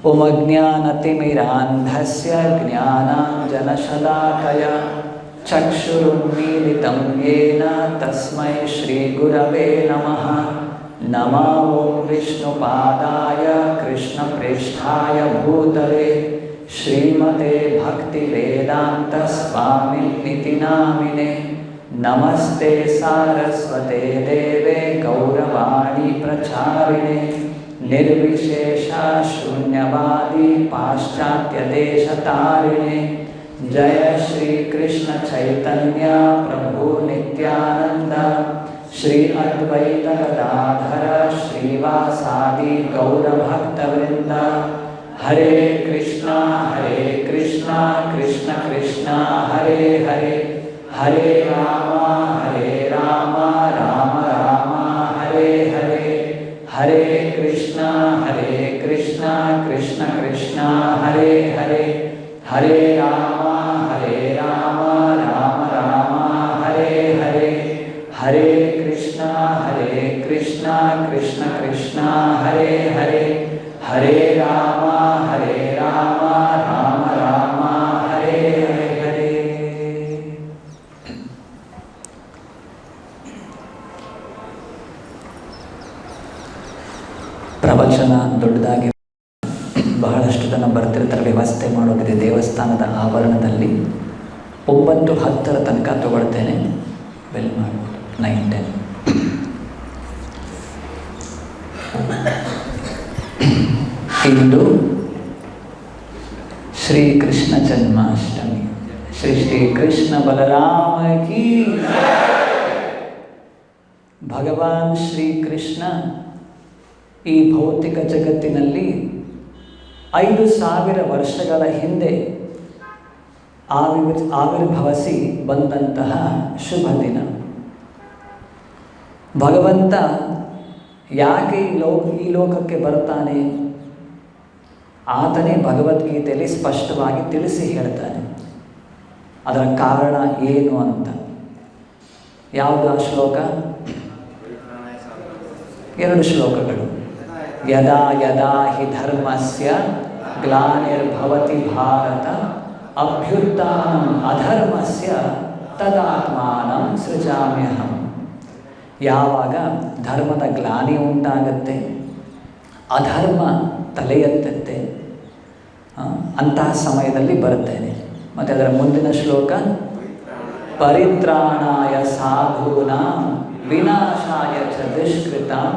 ಓಂ ಅಜ್ಞಾನತಿಮಿರಾಂಧಸ್ಯ ಜ್ಞಾನಾಂಜನಶಲಾಕಯಾ ಚಕ್ಷುರುನ್ಮೀಲಿತಂ ಯೇನ ತಸ್ಮೈ ಶ್ರೀಗುರವೇ ನಮಃ. ನಮೋ ಓಂ ವಿಷ್ಣುಪಾದಾಯ ಕೃಷ್ಣಪ್ರೇಷ್ಠಾಯ ಭೂತಲೆ ಶ್ರೀಮತೆ ಭಕ್ತಿವೇದಾಂತ ಸ್ವಾಮಿನಿತಿ ನಾಮಿನೆ. ನಮಸ್ತೆ ಸಾರಸ್ವತೆ ದೇವೆ ಗೌರವಾಣಿ ಪ್ರಚಾರಿಣೆ ನಿರ್ವಿಶೇಷ ಶೂನ್ಯವಾದಿ ಪಾಶ್ಚಾತ್ಯ ದೇಶತಾರಿಣೆ. ಜಯ ಶ್ರೀ ಕೃಷ್ಣ ಚೈತನ್ಯ ಪ್ರಭು ನಿತ್ಯಾನಂದ ಶ್ರೀ ಅದ್ವೈತ ಗದಾಧರ ಶ್ರೀವಾಸಾದಿ ಗೌರಭಕ್ತವೃಂದ. ಹರೇ ಕೃಷ್ಣ ಕೃಷ್ಣ ಕೃಷ್ಣ ಹರೇ ಹರೇ ಹರೇ ರಾಮ ರಾಮ ರಾಮ ಹರೇ ಹರೇ. ಹರೇ ಕೃಷ್ಣ ಕೃಷ್ಣ ಕೃಷ್ಣ ಹರೇ ಹರೇ ಹರೇ ರಾಮ ರಾಮ ರಾಮ ಹರೇ ಹರೇ. ಹರೇ ಕೃಷ್ಣ ಕೃಷ್ಣ ಕೃಷ್ಣ ಹರೇ ಹರೇ ಹರೇ ರಾಮ ರಾಮ ರಾಮ ಹರೇ ಹರೇ. ಪ್ರವಚನ ದೊಡ್ಡದಾಗಿ ಬಹಳಷ್ಟು ಜನ ಬರ್ತಿರ್ತಾರೆ. ವ್ಯವಸ್ಥೆ ಮಾಡೋದಿದೆ ದೇವಸ್ಥಾನದ ಆವರಣದಲ್ಲಿ. 9:10 ತನಕ ತಗೊಳ್ತೇನೆ. ಬೆಲ್ ಮಾಡ್ಬೋದು 9-10. ಇಂದು ಶ್ರೀಕೃಷ್ಣ ಜನ್ಮಾಷ್ಟಮಿ. ಶ್ರೀ ಕೃಷ್ಣ ಬಲರಾಮ ಕೀ. ಭಗವಾನ್ ಶ್ರೀಕೃಷ್ಣ ಈ ಭೌತಿಕ ಜಗತ್ತಿನಲ್ಲಿ 5,000 ವರ್ಷಗಳ ಹಿಂದೆ ಆವಿರ್ಭವಿಸಿ ಬಂದಂತಹ ಶುಭ ದಿನ. ಭಗವಂತ ಯಾಕೆ ಈ ಲೋಕಕ್ಕೆ ಬರ್ತಾನೆ? ಆತನೇ ಭಗವದ್ಗೀತೆಯಲ್ಲಿ ಸ್ಪಷ್ಟವಾಗಿ ತಿಳಿಸಿ ಹೇಳ್ತಾನೆ ಅದರ ಕಾರಣ ಏನು ಅಂತ. ಯಾವುದು ಆ ಶ್ಲೋಕ? 2 ಶ್ಲೋಕಗಳು. ಯದಾ ಯದಾ ಹಿ ಧರ್ಮಸ್ಯ ಗ್ಲಾನಿರ್ಭವತಿ ಭಾರತ ಅಭ್ಯುತ್ಥಾನಂ ಅಧರ್ಮಸ್ಯ ತದಾತ್ಮಾನಂ ಸೃಜಾಮ್ಯಹಂ. ಯಾವಾಗ ಧರ್ಮದ ಗ್ಲಾನಿ ಉಂಟಾಗತ್ತೆ, ಅಧರ್ಮ ತಲೆ ಎತ್ತುತ್ತೆ, ಅಂತಹ ಸಮಯದಲ್ಲಿ ಬರುತ್ತೇನೆ. ಮತ್ತು ಅದರ ಮುಂದಿನ ಶ್ಲೋಕ ಪರಿತ್ರಾಣಾಯ ಸಾಧೂನಾಂ ವಿನಾಶಾಯ ಚ ದುಷ್ಕೃತಾಂ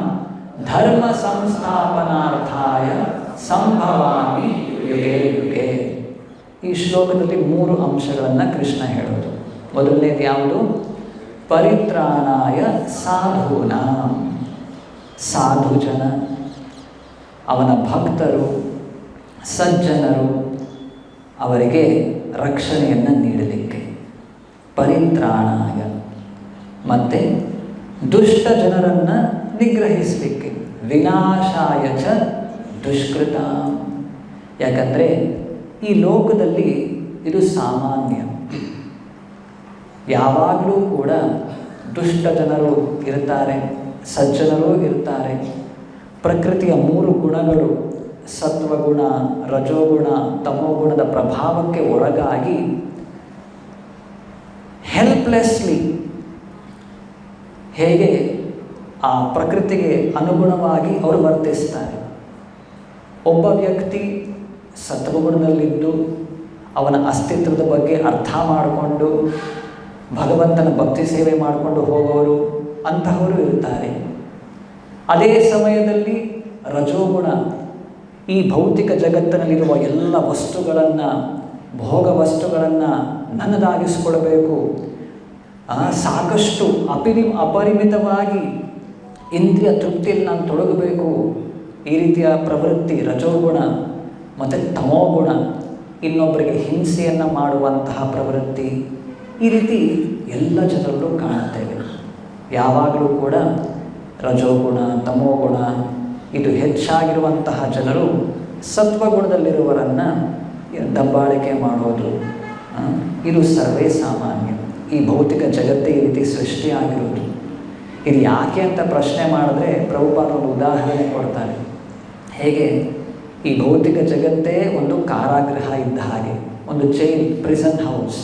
ಧರ್ಮ ಸಂಸ್ಥಾಪನಾರ್ಥಾಯ ಸಂಭವಾಮಿ ಯುಗೇ ಯುಗೇ. ಈ ಶ್ಲೋಕದಲ್ಲಿ 3 ಅಂಶಗಳನ್ನು ಕೃಷ್ಣ ಹೇಳೋದು. ಮೊದಲನೇದು ಯಾವುದು? ಪರಿತ್ರಾಣಾಯ ಸಾಧೂನಾಂ. ಸಾಧು ಜನ, ಅವನ ಭಕ್ತರು, ಸಜ್ಜನರು, ಅವರಿಗೆ ರಕ್ಷಣೆಯನ್ನು ನೀಡಲಿಕ್ಕೆ ಪರಿತ್ರಾಣಾಯ. ಮತ್ತು ದುಷ್ಟ ಜನರನ್ನು ನಿಗ್ರಹಿಸಲಿಕ್ಕೆ ವಿನಾಶಾಯ ಚ ದುಷ್ಕೃತ. ಯಾಕಂದರೆ ಈ ಲೋಕದಲ್ಲಿ ಇದು ಸಾಮಾನ್ಯ. ಯಾವಾಗಲೂ ಕೂಡ ದುಷ್ಟ ಜನರು ಇರ್ತಾರೆ, ಸಜ್ಜನರೂ ಇರ್ತಾರೆ. ಪ್ರಕೃತಿಯ 3 ಗುಣಗಳು ಸತ್ವಗುಣ, ರಜೋಗುಣ, ತಮೋಗುಣದ ಪ್ರಭಾವಕ್ಕೆ ಒಳಗಾಗಿ ಹೆಲ್ಪ್ಲೆಸ್ಲಿ ಹೇಗೆ ಆ ಪ್ರಕೃತಿಗೆ ಅನುಗುಣವಾಗಿ ಅವರು ವರ್ತಿಸ್ತಾರೆ. ಒಬ್ಬ ವ್ಯಕ್ತಿ ಸತ್ವಗುಣದಲ್ಲಿದ್ದು ಅವನ ಅಸ್ತಿತ್ವದ ಬಗ್ಗೆ ಅರ್ಥ ಮಾಡಿಕೊಂಡು ಭಗವಂತನ ಭಕ್ತಿ ಸೇವೆ ಮಾಡಿಕೊಂಡು ಹೋಗೋರು ಅಂತಹವರು ಇರ್ತಾರೆ. ಅದೇ ಸಮಯದಲ್ಲಿ ರಜೋಗುಣ ಈ ಭೌತಿಕ ಜಗತ್ತಿನಲ್ಲಿರುವ ಎಲ್ಲ ವಸ್ತುಗಳನ್ನು, ಭೋಗ ವಸ್ತುಗಳನ್ನು ನನ್ನದಾಗಿಸ್ಕೊಳ್ಬೇಕು, ಸಾಕಷ್ಟು ಅಪರಿಮಿತವಾಗಿ ಇಂದ್ರಿಯ ತೃಪ್ತಿಯಲ್ಲಿ ನಾನು ತೊಡಗಬೇಕು, ಈ ರೀತಿಯ ಪ್ರವೃತ್ತಿ ರಜೋಗುಣ. ಮತ್ತು ತಮೋಗುಣ, ಇನ್ನೊಬ್ಬರಿಗೆ ಹಿಂಸೆಯನ್ನು ಮಾಡುವಂತಹ ಪ್ರವೃತ್ತಿ. ಈ ರೀತಿ ಎಲ್ಲ ಜನರಲ್ಲೂ ಕಾಣುತ್ತೇವೆ. ಯಾವಾಗಲೂ ಕೂಡ ರಜೋಗುಣ, ತಮೋಗುಣ ಇದು ಹೆಚ್ಚಾಗಿರುವಂತಹ ಜನರು ಸತ್ವಗುಣದಲ್ಲಿರುವವರನ್ನು ದಬ್ಬಾಳಿಕೆ ಮಾಡೋದು, ಇದು ಸರ್ವೇ ಸಾಮಾನ್ಯ. ಈ ಭೌತಿಕ ಜಗತ್ತೇ ಈ ರೀತಿ ಸೃಷ್ಟಿಯಾಗಿರೋದು. ಇದು ಯಾಕೆ ಅಂತ ಪ್ರಶ್ನೆ ಮಾಡಿದ್ರೆ ಪ್ರಭುಪಾದ ಒಂದು ಉದಾಹರಣೆ ಕೊಡ್ತಾರೆ. ಹೇಗೆ ಈ ಭೌತಿಕ ಜಗತ್ತೇ ಒಂದು ಕಾರಾಗೃಹ ಇದ್ದ ಹಾಗೆ, ಒಂದು ಜೈಲ್, ಪ್ರಿಸನ್ ಹೌಸ್.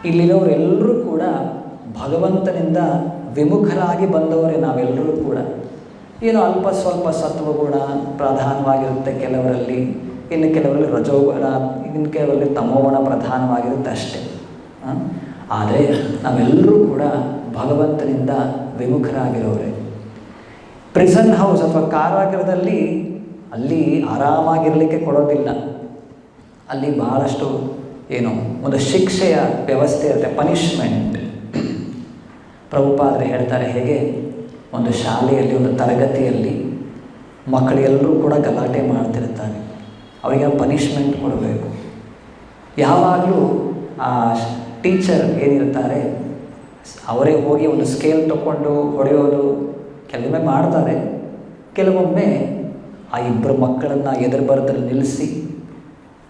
ಇಲ್ಲಿರೋರೆಲ್ಲರೂ ಕೂಡ ಭಗವಂತನಿಂದ ವಿಮುಖರಾಗಿ ಬಂದವರೇ ನಾವೆಲ್ಲರೂ ಕೂಡ. ಏನು ಅಲ್ಪ ಸ್ವಲ್ಪ ಸತ್ವಗುಣ ಪ್ರಧಾನವಾಗಿರುತ್ತೆ ಕೆಲವರಲ್ಲಿ, ಇನ್ನು ಕೆಲವರಲ್ಲಿ ರಜೋಗುಣ, ಇನ್ನು ಕೆಲವರಲ್ಲಿ ತಮೋಗುಣ ಪ್ರಧಾನವಾಗಿರುತ್ತೆ ಅಷ್ಟೇ. ಆದರೆ ನಾವೆಲ್ಲರೂ ಕೂಡ ಭಗವಂತನಿಂದ ವಿಮುಖರಾಗಿರೋರೆ. ಪ್ರಿಸನ್ ಹೌಸ್ ಅಥವಾ ಕಾರಾಗೃಹದಲ್ಲಿ ಅಲ್ಲಿ ಆರಾಮಾಗಿರಲಿಕ್ಕೆ ಕೊಡೋದಿಲ್ಲ. ಅಲ್ಲಿ ಬಹಳಷ್ಟು ಏನು ಒಂದು ಶಿಕ್ಷೆಯ ವ್ಯವಸ್ಥೆ ಇರುತ್ತೆ, ಪನಿಷ್ಮೆಂಟ್. ಪ್ರಭುಪಾದರು ಹೇಳ್ತಾರೆ, ಹೇಗೆ ಒಂದು ಶಾಲೆಯಲ್ಲಿ ಒಂದು ತರಗತಿಯಲ್ಲಿ ಮಕ್ಕಳೆಲ್ಲರೂ ಕೂಡ ಗಲಾಟೆ ಮಾಡ್ತಿರ್ತಾರೆ, ಅವರಿಗೆ ಪನಿಷ್ಮೆಂಟ್ ಕೊಡಬೇಕು. ಯಾವಾಗಲೂ ಆ ಟೀಚರ್ ಏನಿರ್ತಾರೆ ಅವರೇ ಹೋಗಿ ಒಂದು ಸ್ಕೇಲ್ ತಗೊಂಡು ಹೊಡೆಯೋದು ಕೆಲವೊಮ್ಮೆ ಮಾಡ್ತಾರೆ. ಕೆಲವೊಮ್ಮೆ ಆ ಇಬ್ಬರು ಮಕ್ಕಳನ್ನು ಎದುರು ಬರದಲ್ಲಿ ನಿಲ್ಲಿಸಿ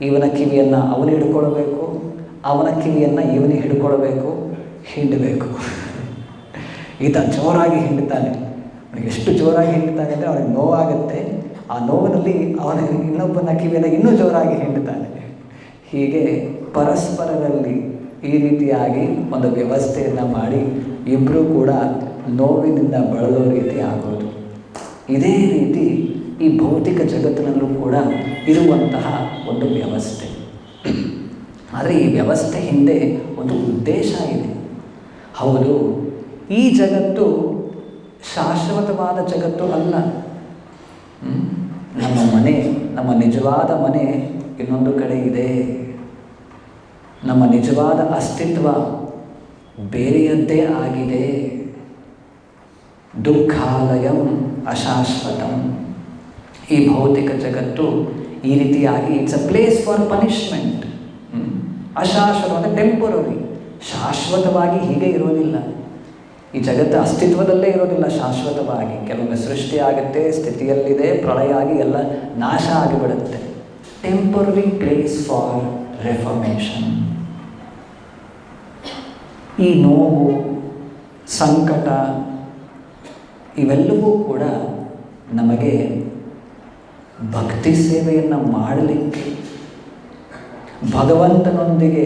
ಇವನ ಕಿವಿಯನ್ನು ಅವನು ಹಿಡ್ಕೊಳ್ಬೇಕು, ಅವನ ಕಿವಿಯನ್ನು ಇವನಿಗೆ ಹಿಡ್ಕೊಳ್ಬೇಕು, ಹಿಂಡಬೇಕು. ಈತ ಜೋರಾಗಿ ಹಿಂಡ್ತಾನೆ, ಅವನಿಗೆ ಎಷ್ಟು ಜೋರಾಗಿ ಹಿಂಡ್ತಾನೆ ಅಂದರೆ ಅವನಿಗೆ ನೋವಾಗುತ್ತೆ. ಆ ನೋವಿನಲ್ಲಿ ಅವನ ಇನ್ನೊಬ್ಬನ ಕಿವಿಯನ್ನು ಇನ್ನೂ ಜೋರಾಗಿ ಹಿಂಡ್ತಾನೆ. ಹೀಗೆ ಪರಸ್ಪರರಲ್ಲಿ ಈ ರೀತಿಯಾಗಿ ಒಂದು ವ್ಯವಸ್ಥೆಯನ್ನು ಮಾಡಿ ಇಬ್ಬರೂ ಕೂಡ ನೋವಿನಿಂದ ಬಳಲೋ ರೀತಿ ಆಗೋದು. ಇದೇ ರೀತಿ ಈ ಭೌತಿಕ ಜಗತ್ತಿನಲ್ಲೂ ಕೂಡ ಇರುವಂತಹ ಒಂದು ವ್ಯವಸ್ಥೆ. ಆದರೆ ಈ ವ್ಯವಸ್ಥೆ ಹಿಂದೆ ಒಂದು ಉದ್ದೇಶ ಇದೆ. ಹೌದು, ಈ ಜಗತ್ತು ಶಾಶ್ವತವಾದ ಜಗತ್ತು ಅಲ್ಲ. ನಮ್ಮ ಮನೆ, ನಮ್ಮ ನಿಜವಾದ ಮನೆ ಇನ್ನೊಂದು ಕಡೆ ಇದೆ. ನಮ್ಮ ನಿಜವಾದ ಅಸ್ತಿತ್ವ ಬೇರೆಯದ್ದೇ ಆಗಿದೆ. ದುಃಖಾಲಯಂ ಅಶಾಶ್ವತಂ. ಈ ಭೌತಿಕ ಜಗತ್ತು ಈ ರೀತಿಯಾಗಿ it's a place for punishment. ಅಶಾಶ್ವತ ಅಂದರೆ ಟೆಂಪರರಿ, ಶಾಶ್ವತವಾಗಿ ಹೀಗೆ ಇರೋದಿಲ್ಲ. ಈ ಜಗತ್ತು ಅಸ್ತಿತ್ವದಲ್ಲೇ ಇರೋದಿಲ್ಲ ಶಾಶ್ವತವಾಗಿ. ಕೆಲವೊಮ್ಮೆ ಸೃಷ್ಟಿಯಾಗುತ್ತೆ, ಸ್ಥಿತಿಯಲ್ಲಿದೆ, ಪ್ರಳಯ ಆಗಿ ಎಲ್ಲ ನಾಶ ಆಗಿಬಿಡುತ್ತೆ. Temporary place for reformation. ಈ ನೋವು, ಸಂಕಟ ಇವೆಲ್ಲವೂ ಕೂಡ ನಮಗೆ ಭಕ್ತಿ ಸೇವೆಯನ್ನು ಮಾಡಲಿಕ್ಕೆ, ಭಗವಂತನೊಂದಿಗೆ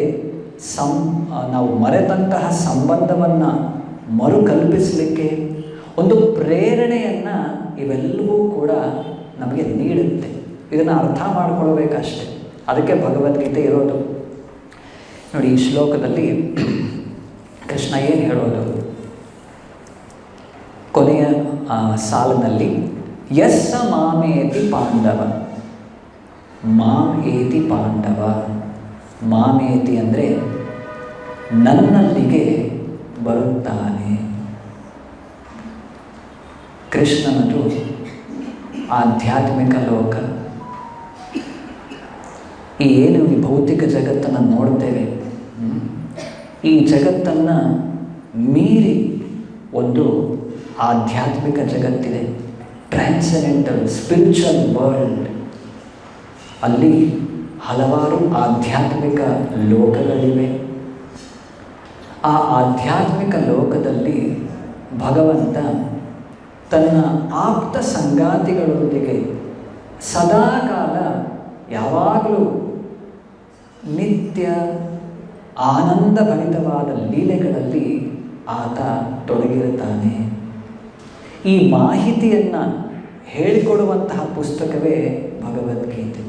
ನಾವು ಮರೆತಂತಹ ಸಂಬಂಧವನ್ನು ಮರುಕಲ್ಪಿಸಲಿಕ್ಕೆ ಒಂದು ಪ್ರೇರಣೆಯನ್ನು ಇವೆಲ್ಲವೂ ಕೂಡ ನಮಗೆ ನೀಡುತ್ತೆ. ಇದನ್ನು ಅರ್ಥ ಮಾಡಿಕೊಳ್ಬೇಕಷ್ಟೆ. ಅದಕ್ಕೆ ಭಗವದ್ಗೀತೆ ಇರೋದು. ನೋಡಿ, ಈ ಶ್ಲೋಕದಲ್ಲಿ ಕೃಷ್ಣ ಏನು ಹೇಳೋದು, ಕೊನೆಯ ಸಾಲಿನಲ್ಲಿ ಯಸ್ಸ ಮಾಮೇತಿ ಪಾಂಡವ, ಮಾಂ ಏತಿ ಪಾಂಡವ. ಮಾಮೇತಿ ಅಂದರೆ ನನ್ನಲ್ಲಿಗೆ ಬರುತ್ತಾನೆ. ಕೃಷ್ಣನದು ಆಧ್ಯಾತ್ಮಿಕ ಲೋಕ. ಈ ಏನು ಈ ಭೌತಿಕ ಜಗತ್ತನ್ನು ನೋಡ್ತೇವೆ, ಈ ಜಗತ್ತನ್ನು ಮೀರಿ ಒಂದು ಆಧ್ಯಾತ್ಮಿಕ ಜಗತ್ತಿದೆ, ಟ್ರಾನ್ಸೆಂಡೆಂಟಲ್ ಸ್ಪಿರಿಚುವಲ್ ವರ್ಲ್ಡ್. ಅಲ್ಲಿ ಹಲವಾರು ಆಧ್ಯಾತ್ಮಿಕ ಲೋಕಗಳಿವೆ. ಆ ಆಧ್ಯಾತ್ಮಿಕ ಲೋಕದಲ್ಲಿ ಭಗವಂತ ತನ್ನ ಆಪ್ತ ಸಂಗಾತಿಗಳೊಂದಿಗೆ ಸದಾಕಾಲ ಯಾವಾಗಲೂ ನಿತ್ಯ ಆನಂದಭರಿತವಾದ ಲೀಲೆಗಳಲ್ಲಿ ಆತ ತೊಡಗಿರುತ್ತಾನೆ. ಈ ಮಾಹಿತಿಯನ್ನು ಹೇಳಿಕೊಡುವಂತಹ ಪುಸ್ತಕವೇ ಭಗವದ್ಗೀತೆ.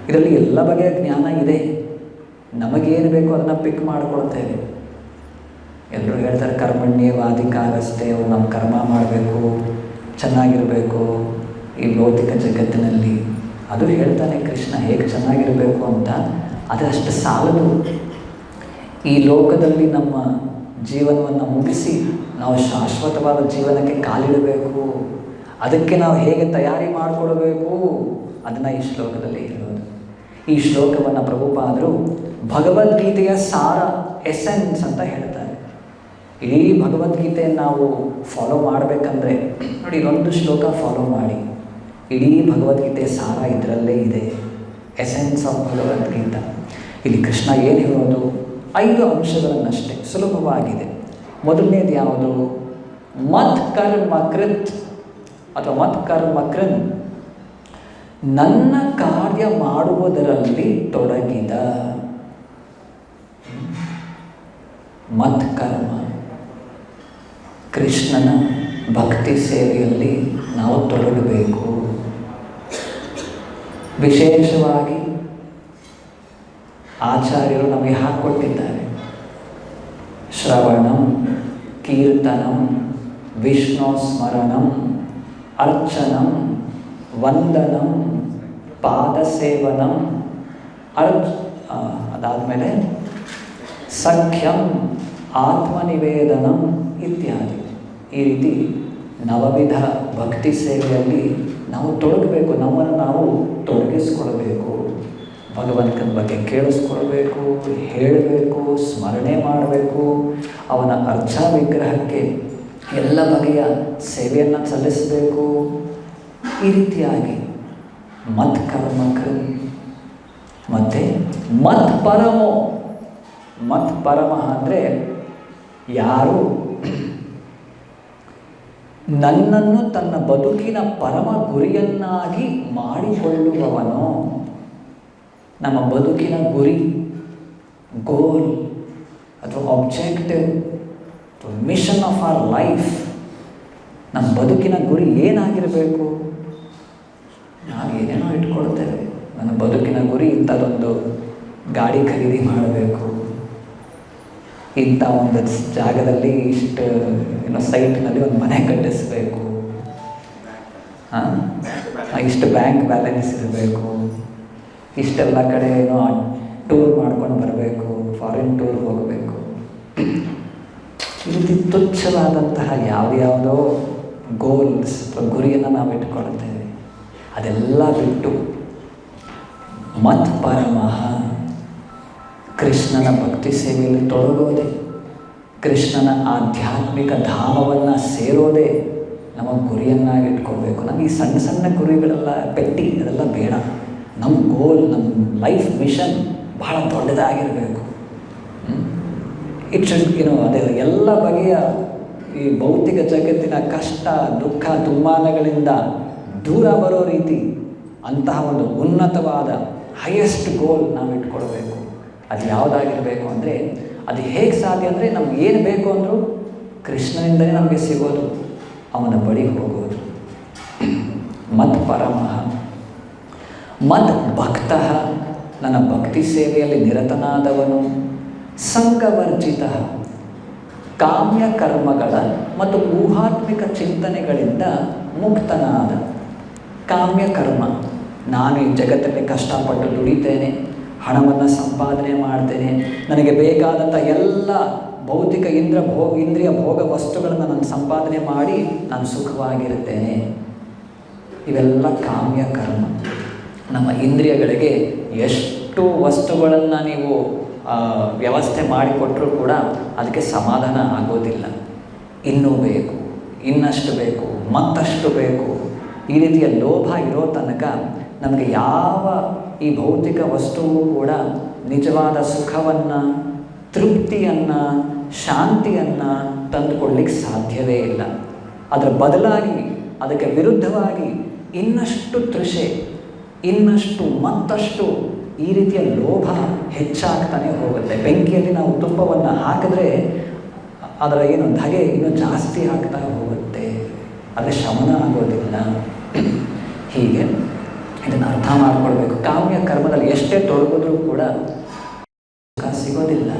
ಇದರಲ್ಲಿ ಎಲ್ಲ ಬಗೆಯ ಜ್ಞಾನ ಇದೆ. ನಮಗೇನು ಬೇಕೋ ಅದನ್ನು ಪಿಕ್ ಮಾಡಿಕೊಳ್ತೇವೆ. ಎಲ್ಲರೂ ಹೇಳ್ತಾರೆ ಕರ್ಮಣ್ಯವಾಧಿಕಾರಸ್ಥೆ, ಅವ್ರು ನಮ್ಮ ಕರ್ಮ ಮಾಡಬೇಕು, ಚೆನ್ನಾಗಿರಬೇಕು ಈ ಭೌತಿಕ ಜಗತ್ತಿನಲ್ಲಿ. ಅದು ಹೇಳ್ತಾನೆ ಕೃಷ್ಣ ಹೇಗೆ ಚೆನ್ನಾಗಿರಬೇಕು ಅಂತ. ಆದರೆ ಅಷ್ಟು ಸಾಲದು. ಈ ಲೋಕದಲ್ಲಿ ನಮ್ಮ ಜೀವನವನ್ನು ಮುಗಿಸಿ ನಾವು ಶಾಶ್ವತವಾದ ಜೀವನಕ್ಕೆ ಕಾಲಿಡಬೇಕು. ಅದಕ್ಕೆ ನಾವು ಹೇಗೆ ತಯಾರಿ ಮಾಡಿಕೊಳ್ಬೇಕು ಅದನ್ನು ಈ ಶ್ಲೋಕದಲ್ಲಿ ಹೇಳೋದು. ಈ ಶ್ಲೋಕವನ್ನು ಪ್ರಭುಪಾದರು ಭಗವದ್ಗೀತೆಯ ಸಾರ, ಎಸೆನ್ಸ್ ಅಂತ ಹೇಳ್ತಾರೆ. ಇಡೀ ಭಗವದ್ಗೀತೆಯನ್ನು ನಾವು ಫಾಲೋ ಮಾಡಬೇಕಂದ್ರೆ ನೋಡಿ, ಇದೊಂದು ಶ್ಲೋಕ ಫಾಲೋ ಮಾಡಿ, ಇಡೀ ಭಗವದ್ಗೀತೆಯ ಸಾರ ಇದರಲ್ಲೇ ಇದೆ. Essence of Bhagavad Gita. ಇಲ್ಲಿ ಕೃಷ್ಣ ಏನು ಹೇಳೋದು, 5 ಅಂಶಗಳನ್ನಷ್ಟೇ, ಸುಲಭವಾಗಿದೆ. ಮೊದಲನೇದು ಯಾವುದು? ಮತ್ ಕರ್ಮ ಕೃತ್ ಅಥವಾ ಮತ್ ಕರ್ಮಕೃನ್, ನನ್ನ ಕಾರ್ಯ ಮಾಡುವುದರಲ್ಲಿ ತೊಡಗಿದ. ಮತ್ ಕರ್ಮ, ಕೃಷ್ಣನ ಭಕ್ತಿ ಸೇವೆಯಲ್ಲಿ ನಾವು ತೊಡಗಬೇಕು. ವಿಶೇಷವಾಗಿ ಆಚಾರ್ಯರು ನಮಗೆ ಹಾಕ್ಕೊಟ್ಟಿದ್ದಾರೆ. ಶ್ರವಣಂ, ಕೀರ್ತನಂ, ವಿಷ್ಣು ಸ್ಮರಣಂ, ಅರ್ಚನಂ, ವಂದನಂ, ಪಾದಸೇವನಂ, ಅದಾದಮೇಲೆ ಸಖ್ಯಂ, ಆತ್ಮನಿವೇದನಂ ಇತ್ಯಾದಿ. ಈ ರೀತಿ ನವವಿಧ ಭಕ್ತಿ ಸೇವೆಯಲ್ಲಿ ನಾವು ತೊಡಗಬೇಕು. ನಮ್ಮನ್ನು ನಾವು ತೊಡಗಿಸ್ಕೊಳ್ಬೇಕು. ಭಗವಂತನ ಬಗ್ಗೆ ಕೇಳಿಸ್ಕೊಳ್ಬೇಕು, ಹೇಳಬೇಕು, ಸ್ಮರಣೆ ಮಾಡಬೇಕು. ಅವನ ಅರ್ಚಾ ವಿಗ್ರಹಕ್ಕೆ ಎಲ್ಲ ಬಗೆಯ ಸೇವೆಯನ್ನು ಸಲ್ಲಿಸಬೇಕು. ಈ ರೀತಿಯಾಗಿ ಮತ್ ಕರ್ಮಕೃ. ಮತ್ತು ಮತ್ ಪರಮೋ, ಮತ್ ಪರಮ ಅಂದರೆ ಯಾರು ನನ್ನನ್ನು ತನ್ನ ಬದುಕಿನ ಪರಮ ಗುರಿಯನ್ನಾಗಿ ಮಾಡಿಕೊಳ್ಳುವವನೋ. ನಮ್ಮ ಬದುಕಿನ ಗುರಿ, ಗೋಲ್ ಅಥವಾ objective, mission of our life, ನಮ್ಮ ಬದುಕಿನ ಗುರಿ ಏನಾಗಿರಬೇಕು? ನಾವು ಏನೇನೋ ಇಟ್ಕೊಳ್ತೇವೆ. ನನ್ನ ಬದುಕಿನ ಗುರಿ ಇಂಥದ್ದೊಂದು ಗಾಡಿ ಖರೀದಿ ಮಾಡಬೇಕು, ಇಂಥ ಒಂದು ಜಾಗದಲ್ಲಿ ಇಷ್ಟು ಸೈಟ್ನಲ್ಲಿ ಒಂದು ಮನೆ ಕಟ್ಟಿಸ್ಬೇಕು, ಇಷ್ಟು ಬ್ಯಾಂಕ್ ಬ್ಯಾಲೆನ್ಸ್ ಇರಬೇಕು, ಇಷ್ಟೆಲ್ಲ ಕಡೆ ಏನೋ ಟೂರ್ ಮಾಡ್ಕೊಂಡು ಬರಬೇಕು, ಫಾರಿನ್ ಟೂರ್ ಹೋಗಬೇಕು. ಈ ರೀತಿ ತುಚ್ಛವಾದಂತಹ ಯಾವುದ್ಯಾವುದೋ ಗೋಲ್ಸ್ ಅಥವಾ ಗುರಿಯನ್ನು ನಾವು ಇಟ್ಕೊಳ್ತೇವೆ. ಅದೆಲ್ಲ ಬಿಟ್ಟು ಮತ್ ಪರಮಃ, ಕೃಷ್ಣನ ಭಕ್ತಿ ಸೇವೆಯಲ್ಲಿ ತೊಡಗೋದೆ, ಕೃಷ್ಣನ ಆಧ್ಯಾತ್ಮಿಕ ಧಾಮವನ್ನು ಸೇರೋದೇ ನಮ್ಮ ಗುರಿಯನ್ನಾಗಿ ಇಟ್ಕೊಳ್ಬೇಕು. ನಮಗೆ ಈ ಸಣ್ಣ ಸಣ್ಣ ಗುರಿಗಳೆಲ್ಲ ಪೆಟ್ಟಿ ಅದೆಲ್ಲ ಬೇಡ. ನಮ್ಮ ಗೋಲ್, ನಮ್ಮ ಲೈಫ್ ಮಿಷನ್ ಬಹಳ ದೊಡ್ಡದಾಗಿರಬೇಕು. ಇಟ್ ಶುಡ್ ಅದೇ ಎಲ್ಲ ಬಗೆಯ ಈ ಭೌತಿಕ ಜಗತ್ತಿನ ಕಷ್ಟ, ದುಃಖ, ದುಮ್ಮಾನಗಳಿಂದ ದೂರ ಬರೋ ರೀತಿ ಅಂತಹ ಒಂದು ಉನ್ನತವಾದ ಹೈಯೆಸ್ಟ್ ಗೋಲ್ ನಾವು ಇಟ್ಕೊಳ್ಬೇಕು. ಅದು ಯಾವುದಾಗಿರಬೇಕು ಅಂದರೆ, ಅದು ಹೇಗೆ ಸಾಧ್ಯ ಅಂದರೆ, ನಮ್ಗೆ ಏನು ಬೇಕು ಅಂದರೂ ಕೃಷ್ಣನಿಂದಲೇ ನಮಗೆ ಸಿಗೋದು, ಅವನ ಬಳಿ ಹೋಗೋದು. ಮತ್ ಪರಮಃ, ಮದ್ ಭಕ್ತ, ನನ್ನ ಭಕ್ತಿ ಸೇವೆಯಲ್ಲಿ ನಿರತನಾದವನು. ಸಂಘವರ್ಜಿತ, ಕಾಮ್ಯ ಕರ್ಮಗಳ ಮತ್ತು ಊಹಾತ್ಮಿಕ ಚಿಂತನೆಗಳಿಂದ ಮುಕ್ತನಾದ. ಕಾಮ್ಯ ಕರ್ಮ, ನಾನು ಈ ಜಗತ್ತಲ್ಲಿ ಕಷ್ಟಪಟ್ಟು ದುಡಿತೇನೆ, ಹಣವನ್ನು ಸಂಪಾದನೆ ಮಾಡ್ತೇನೆ, ನನಗೆ ಬೇಕಾದಂಥ ಎಲ್ಲ ಭೌತಿಕ ಇಂದ್ರಿಯ ಭೋಗ ವಸ್ತುಗಳನ್ನು ನಾನು ಸಂಪಾದನೆ ಮಾಡಿ ನಾನು ಸುಖವಾಗಿರುತ್ತೇನೆ. ಇವೆಲ್ಲ ಕಾಮ್ಯ ಕರ್ಮ. ನಮ್ಮ ಇಂದ್ರಿಯಗಳಿಗೆ ಎಷ್ಟು ವಸ್ತುಗಳನ್ನು ನೀವು ವ್ಯವಸ್ಥೆ ಮಾಡಿಕೊಟ್ಟರೂ ಕೂಡ ಅದಕ್ಕೆ ಸಮಾಧಾನ ಆಗೋದಿಲ್ಲ. ಇನ್ನೂ ಬೇಕು, ಇನ್ನಷ್ಟು ಬೇಕು, ಮತ್ತಷ್ಟು ಬೇಕು. ಈ ರೀತಿಯ ಲೋಭ ಇರೋ ತನಕ ನಮಗೆ ಯಾವ ಈ ಭೌತಿಕ ವಸ್ತುವು ಕೂಡ ನಿಜವಾದ ಸುಖವನ್ನು, ತೃಪ್ತಿಯನ್ನು, ಶಾಂತಿಯನ್ನು ತಂದುಕೊಳ್ಳಿಕ್ಕೆ ಸಾಧ್ಯವೇ ಇಲ್ಲ. ಅದರ ಬದಲಾಗಿ, ಅದಕ್ಕೆ ವಿರುದ್ಧವಾಗಿ ಇನ್ನಷ್ಟು ತೃಷೆ, ಇನ್ನಷ್ಟು ಮತ್ತಷ್ಟು ಈ ರೀತಿಯ ಲೋಭ ಹೆಚ್ಚಾಗ್ತಾನೆ ಹೋಗುತ್ತೆ. ಬೆಂಕಿಯಲ್ಲಿ ನಾವು ತುಪ್ಪವನ್ನು ಹಾಕಿದ್ರೆ ಅದರ ಧಗೆ ಇನ್ನೂ ಜಾಸ್ತಿ ಆಗ್ತಾ ಹೋಗುತ್ತೆ, ಅದರ ಶಮನ ಆಗೋದಿಲ್ಲ. ಹೀಗೆ ಇದನ್ನು ಅರ್ಥ ಮಾಡಿಕೊಳ್ಬೇಕು. ಕಾಮ್ಯ ಕರ್ಮದಲ್ಲಿ ಎಷ್ಟೇ ತೊಡಗಿದ್ರೂ ಕೂಡ ಸುಖ ಸಿಗೋದಿಲ್ಲ.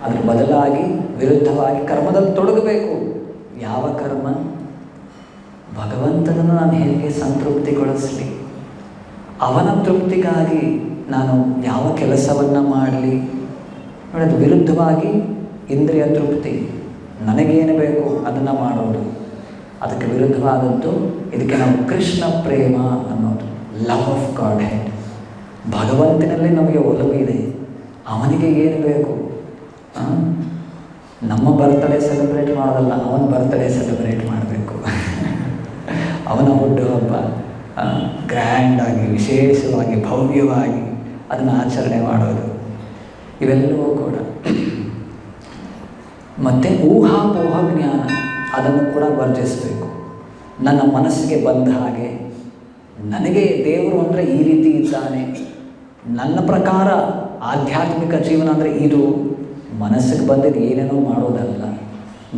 ಅದರ ಬದಲಾಗಿ ವಿರುದ್ಧವಾಗಿ ಕರ್ಮದಲ್ಲಿ ತೊಡಗಬೇಕು. ಯಾವ ಕರ್ಮ? ಭಗವಂತನನ್ನು ನಾನು ಹೇಗೆ ಸಂತೃಪ್ತಿಗೊಳಿಸಲಿ, ಅವನ ತೃಪ್ತಿಗಾಗಿ ನಾನು ಯಾವ ಕೆಲಸವನ್ನು ಮಾಡಲಿ. ನೋಡಿ, ಅದು ವಿರುದ್ಧವಾಗಿ ಇಂದ್ರಿಯ ತೃಪ್ತಿ, ನನಗೇನು ಬೇಕು ಅದನ್ನು ಮಾಡೋದು. ಅದಕ್ಕೆ ವಿರುದ್ಧವಾದದ್ದು ಇದಕ್ಕೆ ನಾವು ಕೃಷ್ಣ ಪ್ರೇಮ ಅನ್ನೋದು, ಲವ್ ಆಫ್ ಗಾಡ್ ಹೆಡ್. ಭಗವಂತನಲ್ಲಿ ನಮಗೆ ಒಲವು ಇದೆ, ಅವನಿಗೆ ಏನು ಬೇಕು. ನಮ್ಮ ಬರ್ತ್ಡೇ ಸೆಲೆಬ್ರೇಟ್ ಮಾಡೋದಲ್ಲ, ಅವನ ಬರ್ತ್ಡೇ ಸೆಲೆಬ್ರೇಟ್ ಮಾಡಬೇಕು. ಅವನ ಹುಟ್ಟುಹಬ್ಬ ಗ್ರ್ಯಾಂಡಾಗಿ, ವಿಶೇಷವಾಗಿ, ಭವ್ಯವಾಗಿ ಅದನ್ನು ಆಚರಣೆ ಮಾಡೋದು. ಇವೆಲ್ಲವೂ ಕೂಡ. ಮತ್ತು ಊಹಾಪೋಹ ಜ್ಞಾನ, ಅದನ್ನು ಕೂಡ ವರ್ಜಿಸಬೇಕು. ನನ್ನ ಮನಸ್ಸಿಗೆ ಬಂದ ಹಾಗೆ, ನನಗೆ ದೇವರು ಅಂದರೆ ಈ ರೀತಿ ಇದ್ದಾನೆ, ನನ್ನ ಪ್ರಕಾರ ಆಧ್ಯಾತ್ಮಿಕ ಜೀವನ ಅಂದರೆ ಇದು, ಮನಸ್ಸಿಗೆ ಬಂದಿದ್ದು ಏನೇನೋ ಮಾಡೋದಲ್ಲ.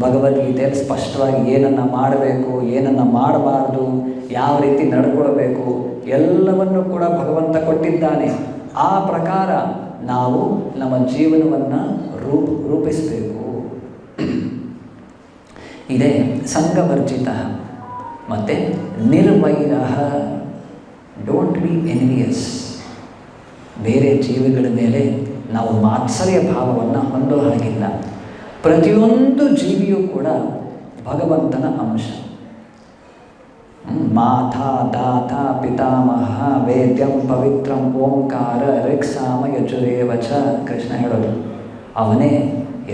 ಭಗವದ್ಗೀತೆಯಲ್ಲಿ ಸ್ಪಷ್ಟವಾಗಿ ಏನನ್ನು ಮಾಡಬೇಕು, ಏನನ್ನು ಮಾಡಬಾರ್ದು, ಯಾವ ರೀತಿ ನಡ್ಕೊಳ್ಬೇಕು ಎಲ್ಲವನ್ನು ಕೂಡ ಭಗವಂತ ಕೊಟ್ಟಿದ್ದಾನೆ. ಆ ಪ್ರಕಾರ ನಾವು ನಮ್ಮ ಜೀವನವನ್ನು ರೂಪಿಸಬೇಕು. ಇದೇ ಸಂಘವರ್ಜಿತ ಮತ್ತು ನಿರ್ವೈರ. Don't be envious. ಬೇರೆ ಜೀವಿಗಳ ಮೇಲೆ ನಾವು ಮಾತ್ಸರ್ಯ ಭಾವವನ್ನು ಹೊಂದೋ ಹಾಗಿಲ್ಲ. ಪ್ರತಿಯೊಂದು ಜೀವಿಯೂ ಕೂಡ ಭಗವಂತನ ಅಂಶ. ಮಾತಾ ದಾತ ಪಿತಾಮಹ ವೇದ್ಯಂ ಪವಿತ್ರಂ ಓಂಕಾರ ಋಕ್ಸಾಮ ಯಜುರೇವಚ. ಕೃಷ್ಣ ಹೇಳೋದು ಅವನೇ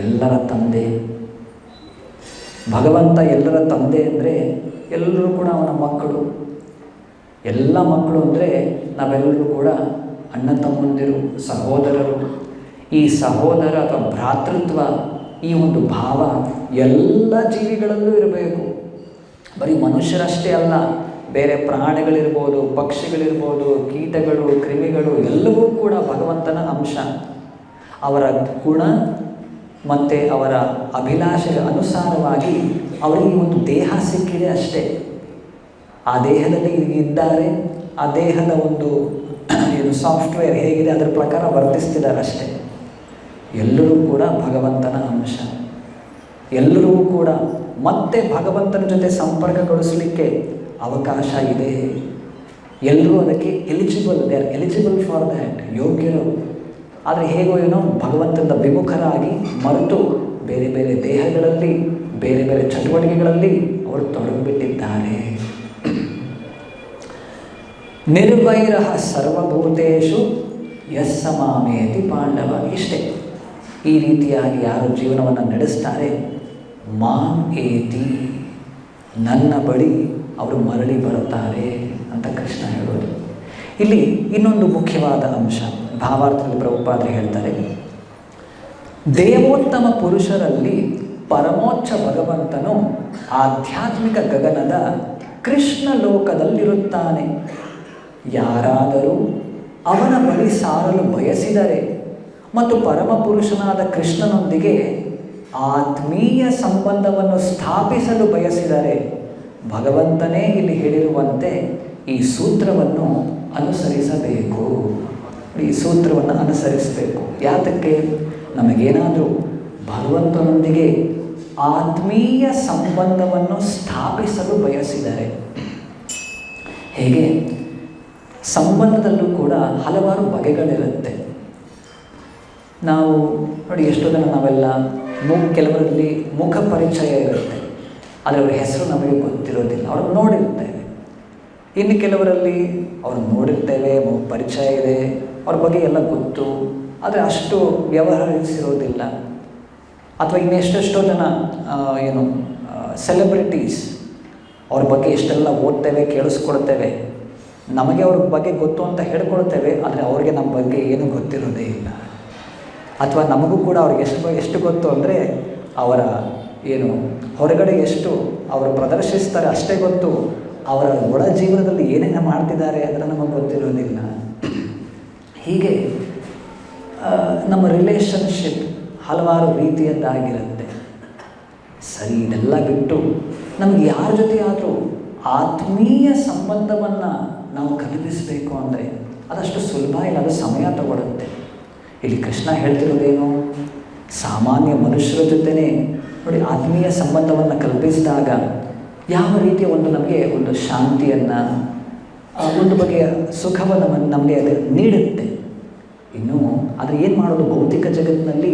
ಎಲ್ಲರ ತಂದೆ. ಭಗವಂತ ಎಲ್ಲರ ತಂದೆ ಅಂದರೆ ಎಲ್ಲರೂ ಕೂಡ ಅವನ ಮಕ್ಕಳು. ಎಲ್ಲ ಮಕ್ಕಳು ಅಂದರೆ ನಾವೆಲ್ಲರೂ ಕೂಡ ಅಣ್ಣ ತಮ್ಮಂದಿರು, ಸಹೋದರರು. ಈ ಸಹೋದರ ಅಥವಾ ಭ್ರಾತೃತ್ವ, ಈ ಒಂದು ಭಾವ ಎಲ್ಲ ಜೀವಿಗಳಲ್ಲೂ ಇರಬೇಕು. ಬರೀ ಮನುಷ್ಯರಷ್ಟೇ ಅಲ್ಲ, ಬೇರೆ ಪ್ರಾಣಿಗಳಿರ್ಬೋದು, ಪಕ್ಷಿಗಳಿರ್ಬೋದು, ಕೀಟಗಳು, ಕ್ರಿಮಿಗಳು ಎಲ್ಲವೂ ಕೂಡ ಭಗವಂತನ ಅಂಶ. ಅವರ ಗುಣ ಮತ್ತು ಅವರ ಅಭಿಲಾಷೆಗೆ ಅನುಸಾರವಾಗಿ ಅವರಿಗೆ ಒಂದು ದೇಹ ಸಿಕ್ಕಿದೆ ಅಷ್ಟೇ. ಆ ದೇಹದಲ್ಲಿ ಇದ್ದಾರೆ, ಆ ದೇಹದ ಒಂದು ಏನು ಸಾಫ್ಟ್ವೇರ್ ಹೇಗಿದೆ ಅದರ ಪ್ರಕಾರ ವರ್ತಿಸ್ತಿದ್ದಾರೆ ಅಷ್ಟೇ. ಎಲ್ಲರೂ ಕೂಡ ಭಗವಂತನ ಅಂಶ. ಎಲ್ಲರೂ ಕೂಡ ಮತ್ತೆ ಭಗವಂತನ ಜೊತೆ ಸಂಪರ್ಕಗೊಳಿಸಲಿಕ್ಕೆ ಅವಕಾಶ ಇದೆ. ಎಲ್ಲರೂ ಅದಕ್ಕೆ eligible, they are eligible for that, ಯೋಗ್ಯರು. ಆದರೆ ಹೇಗೋ ಏನೋ ಭಗವಂತನ ವಿಮುಖರಾಗಿ ಮರೆತು ಬೇರೆ ಬೇರೆ ದೇಹಗಳಲ್ಲಿ, ಬೇರೆ ಬೇರೆ ಚಟುವಟಿಕೆಗಳಲ್ಲಿ ಅವರು ತೊಡಗಿಬಿಟ್ಟಿದ್ದಾರೆ. ನಿರ್ವೈರ ಸರ್ವಭೂತೇಷು ಯಸ್ಸ ಮಾಮೇತಿ ಪಾಂಡವ. ಇಷ್ಟೇ. ಈ ರೀತಿಯಾಗಿ ಯಾರು ಜೀವನವನ್ನು ನಡೆಸ್ತಾರೆ, ಮಾಂ ಏತಿ, ನನ್ನ ಬಳಿ ಅವರು ಮರಳಿ ಬರುತ್ತಾರೆ ಅಂತ ಕೃಷ್ಣ ಹೇಳೋದು. ಇಲ್ಲಿ ಇನ್ನೊಂದು ಮುಖ್ಯವಾದ ಅಂಶ ಭಾವಾರ್ಥದಲ್ಲಿ ಪ್ರಭುಪಾದರು ಹೇಳ್ತಾರೆ, ದೇವೋತ್ತಮ ಪುರುಷರಲ್ಲಿ ಪರಮೋಚ್ಚ ಭಗವಂತನು ಆಧ್ಯಾತ್ಮಿಕ ಗಗನದ ಕೃಷ್ಣ ಲೋಕದಲ್ಲಿರುತ್ತಾನೆ. ಯಾರಾದರೂ ಅವನ ಬಳಿ ಸಾರಲು ಬಯಸಿದರೆ ಮತ್ತು ಪರಮಪುರುಷನಾದ ಕೃಷ್ಣನೊಂದಿಗೆ ಆತ್ಮೀಯ ಸಂಬಂಧವನ್ನು ಸ್ಥಾಪಿಸಲು ಬಯಸಿದರೆ ಭಗವಂತನೇ ಇಲ್ಲಿ ಹೇಳಿರುವಂತೆ ಈ ಸೂತ್ರವನ್ನು ಅನುಸರಿಸಬೇಕು. ಈ ಸೂತ್ರವನ್ನು ಅನುಸರಿಸಬೇಕು. ಯಾತಕ್ಕೆ? ನಮಗೇನಾದರೂ ಭಗವಂತನೊಂದಿಗೆ ಆತ್ಮೀಯ ಸಂಬಂಧವನ್ನು ಸ್ಥಾಪಿಸಲು ಬಯಸಿದರೆ, ಹೇಗೆ ಸಂಬಂಧದಲ್ಲೂ ಕೂಡ ಹಲವಾರು ಬಗೆಗಳಿರುತ್ತೆ. ನಾವು ನೋಡಿ, ಎಷ್ಟೋ ಜನ ನಾವೆಲ್ಲ ಕೆಲವರಲ್ಲಿ ಮುಖ ಪರಿಚಯ ಇರುತ್ತೆ, ಆದರೆ ಅವ್ರ ಹೆಸರು ನಮಗೆ ಗೊತ್ತಿರೋದಿಲ್ಲ, ಅವ್ರನ್ನ ನೋಡಿರ್ತೇವೆ. ಇನ್ನು ಕೆಲವರಲ್ಲಿ ಅವ್ರು ನೋಡಿರ್ತೇವೆ, ಪರಿಚಯ ಇದೆ, ಅವ್ರ ಬಗ್ಗೆ ಎಲ್ಲ ಗೊತ್ತು, ಆದರೆ ಅಷ್ಟು ವ್ಯವಹರಿಸಿರೋದಿಲ್ಲ. ಅಥವಾ ಇನ್ನೆಷ್ಟೆಷ್ಟೋ ಜನ ಸೆಲೆಬ್ರಿಟೀಸ್, ಅವ್ರ ಬಗ್ಗೆ ಎಷ್ಟೆಲ್ಲ ಓದ್ತೇವೆ, ಕೇಳಿಸ್ಕೊಳ್ತೇವೆ, ನಮಗೆ ಅವ್ರ ಬಗ್ಗೆ ಗೊತ್ತು ಅಂತ ಹೇಳ್ಕೊಳ್ತೇವೆ, ಆದರೆ ಅವ್ರಿಗೆ ನಮ್ಮ ಬಗ್ಗೆ ಏನೂ ಗೊತ್ತಿರೋದೇ ಇಲ್ಲ. ಅಥವಾ ನಮಗೂ ಕೂಡ ಅವ್ರಿಗೆ ಎಷ್ಟು ಗೊತ್ತು ಅಂದರೆ ಅವರ ಹೊರಗಡೆ ಎಷ್ಟು ಅವರು ಪ್ರದರ್ಶಿಸ್ತಾರೆ ಅಷ್ಟೇ ಗೊತ್ತು, ಅವರ ಒಳ ಜೀವನದಲ್ಲಿ ಏನೇನು ಮಾಡ್ತಿದ್ದಾರೆ ಅದನ್ನು ನಮಗೆ ಗೊತ್ತಿರೋದಿಲ್ಲ. ಹೀಗೆ ನಮ್ಮ ರಿಲೇಷನ್ಶಿಪ್ ಹಲವಾರು ರೀತಿಯದ್ದಾಗಿರುತ್ತೆ. ಸರಿ, ಇದೆಲ್ಲ ಬಿಟ್ಟು ನಮಗೆ ಯಾರ ಜೊತೆ ಆದರೂ ಆತ್ಮೀಯ ಸಂಬಂಧವನ್ನು ನಾವು ಕಲ್ಪಿಸಬೇಕು ಅಂದರೆ ಅದಷ್ಟು ಸುಲಭ ಇಲ್ಲ, ಅದು ಸಮಯ ತಗೊಳ್ಳುತ್ತೆ. ಇಲ್ಲಿ ಕೃಷ್ಣ ಹೇಳ್ತಿರೋದೇನು, ಸಾಮಾನ್ಯ ಮನುಷ್ಯರ ಜೊತೆನೇ ನೋಡಿ ಆತ್ಮೀಯ ಸಂಬಂಧವನ್ನು ಕಲ್ಪಿಸಿದಾಗ ಯಾವ ರೀತಿಯ ನಮಗೆ ಒಂದು ಶಾಂತಿಯನ್ನು, ಒಂದು ಬಗೆಯ ಸುಖವನ್ನು ನಮಗೆ ಅದು ನೀಡುತ್ತೆ. ಇನ್ನು ಆದರೆ ಏನು ಮಾಡೋದು, ಭೌತಿಕ ಜಗತ್ತಿನಲ್ಲಿ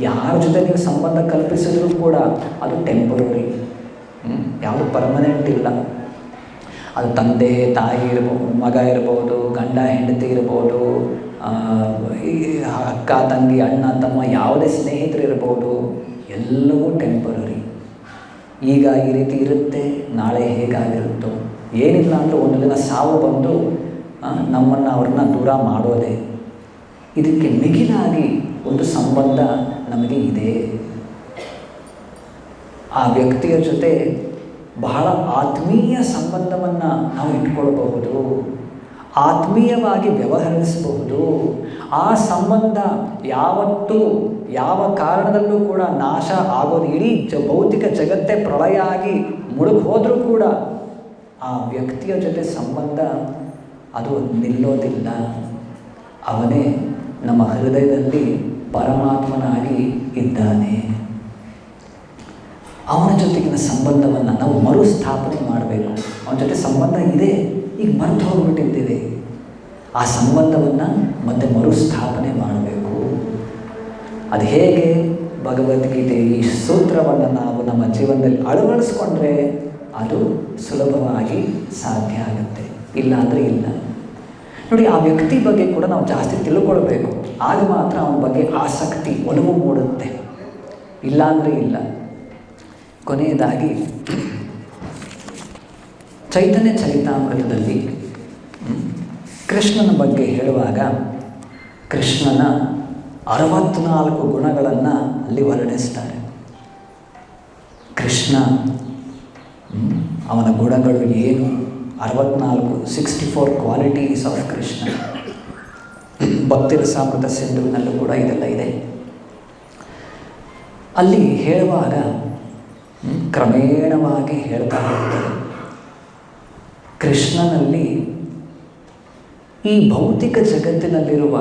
ಯಾರ ಜೊತೆ ನೀವು ಸಂಬಂಧ ಕಲ್ಪಿಸಿದ್ರೂ ಕೂಡ ಅದು ಟೆಂಪರರಿ, ಯಾವುದು ಪರ್ಮನೆಂಟ್ ಇಲ್ಲ. ಅದು ತಂದೆ ತಾಯಿ ಇರ್ಬೋದು, ಮಗ ಇರ್ಬೋದು, ಗಂಡ ಹೆಂಡತಿ ಇರ್ಬೋದು, ಅಕ್ಕ ತಂಗಿ, ಅಣ್ಣ ತಮ್ಮ, ಯಾವುದೇ ಸ್ನೇಹಿತರು ಇರ್ಬೋದು, ಎಲ್ಲವೂ ಟೆಂಪರರಿ. ಈಗ ಈ ರೀತಿ ಇರುತ್ತೆ, ನಾಳೆ ಹೇಗಾಗಿರುತ್ತೋ ಏನಿಲ್ಲ ಅಂದರೆ ಒಂದು ದಿನ ಸಾವು ಬಂದು ಅವ್ರನ್ನ ದೂರ ಮಾಡೋದೇ. ಇದಕ್ಕೆ ಮಿಗಿಲಾಗಿ ಒಂದು ಸಂಬಂಧ ನಮಗೆ ಇದೆ. ಆ ವ್ಯಕ್ತಿಯ ಜೊತೆ ಬಹಳ ಆತ್ಮೀಯ ಸಂಬಂಧವನ್ನು ನಾವು ಇಟ್ಕೊಳ್ಬಹುದು, ಆತ್ಮೀಯವಾಗಿ ವ್ಯವಹರಿಸಬಹುದು. ಆ ಸಂಬಂಧ ಯಾವತ್ತೂ ಯಾವ ಕಾರಣದಲ್ಲೂ ಕೂಡ ನಾಶ ಆಗೋದು. ಇಡೀ ಭೌತಿಕ ಜಗತ್ತೇ ಪ್ರಳಯ ಆಗಿ ಮುಳುಗಿ ಹೋದರೂ ಕೂಡ ಆ ವ್ಯಕ್ತಿಯ ಜೊತೆ ಸಂಬಂಧ ಅದು ನಿಲ್ಲೋದಿಲ್ಲ. ಅವನೇ ನಮ್ಮ ಹೃದಯದಲ್ಲಿ ಪರಮಾತ್ಮನಾಗಿ ಇದ್ದಾನೆ. ಅವನ ಜೊತೆಗಿನ ಸಂಬಂಧವನ್ನು ನಾವು ಮರುಸ್ಥಾಪನೆ ಮಾಡಬೇಕು. ಅವನ ಜೊತೆ ಸಂಬಂಧ ಇದೆ, ಈಗ ಮರೆತು ಹೋಗ್ಬಿಟ್ಟಿದ್ದೇವೆ. ಆ ಸಂಬಂಧವನ್ನು ಮತ್ತೆ ಮರುಸ್ಥಾಪನೆ ಮಾಡಬೇಕು. ಅದು ಹೇಗೆ? ಭಗವದ್ಗೀತೆ ಈ ಸೂತ್ರವನ್ನು ನಾವು ನಮ್ಮ ಜೀವನದಲ್ಲಿ ಅಳವಡಿಸ್ಕೊಂಡ್ರೆ ಅದು ಸುಲಭವಾಗಿ ಸಾಧ್ಯ ಆಗುತ್ತೆ. ಇಲ್ಲ ಅಂದರೆ ಇಲ್ಲ. ನೋಡಿ, ಆ ವ್ಯಕ್ತಿ ಬಗ್ಗೆ ಕೂಡ ನಾವು ಜಾಸ್ತಿ ತಿಳ್ಕೊಳ್ಬೇಕು. ಆಗ ಮಾತ್ರ ಅವನ ಬಗ್ಗೆ ಆಸಕ್ತಿ, ಒಲವು ಮೂಡುತ್ತೆ. ಇಲ್ಲ ಅಂದರೆ ಇಲ್ಲ. ಕೊನೆಯದಾಗಿ ಚೈತನ್ಯ ಚರಿತಾಮೃತದಲ್ಲಿ ಕೃಷ್ಣನ ಬಗ್ಗೆ ಹೇಳುವಾಗ ಕೃಷ್ಣನ 64 ಗುಣಗಳನ್ನು ಅಲ್ಲಿ ವರ್ಣಿಸ್ತಾರೆ. ಕೃಷ್ಣ ಅವನ ಗುಣಗಳು ಏನು? 64 ಕ್ವಾಲಿಟೀಸ್ ಆಫ್ ಕೃಷ್ಣ. ಭಕ್ತಿ ರಸಾಮೃತ ಸಿಂಧುವಿನಲ್ಲೂ ಕೂಡ ಇದೆಲ್ಲ ಇದೆ. ಅಲ್ಲಿ ಹೇಳುವಾಗ ಕ್ರಮೇಣವಾಗಿ ಹೇಳ್ತಾ ಹೋಗ್ತಾರೆ. ಕೃಷ್ಣನಲ್ಲಿ ಈ ಭೌತಿಕ ಜಗತ್ತಿನಲ್ಲಿರುವ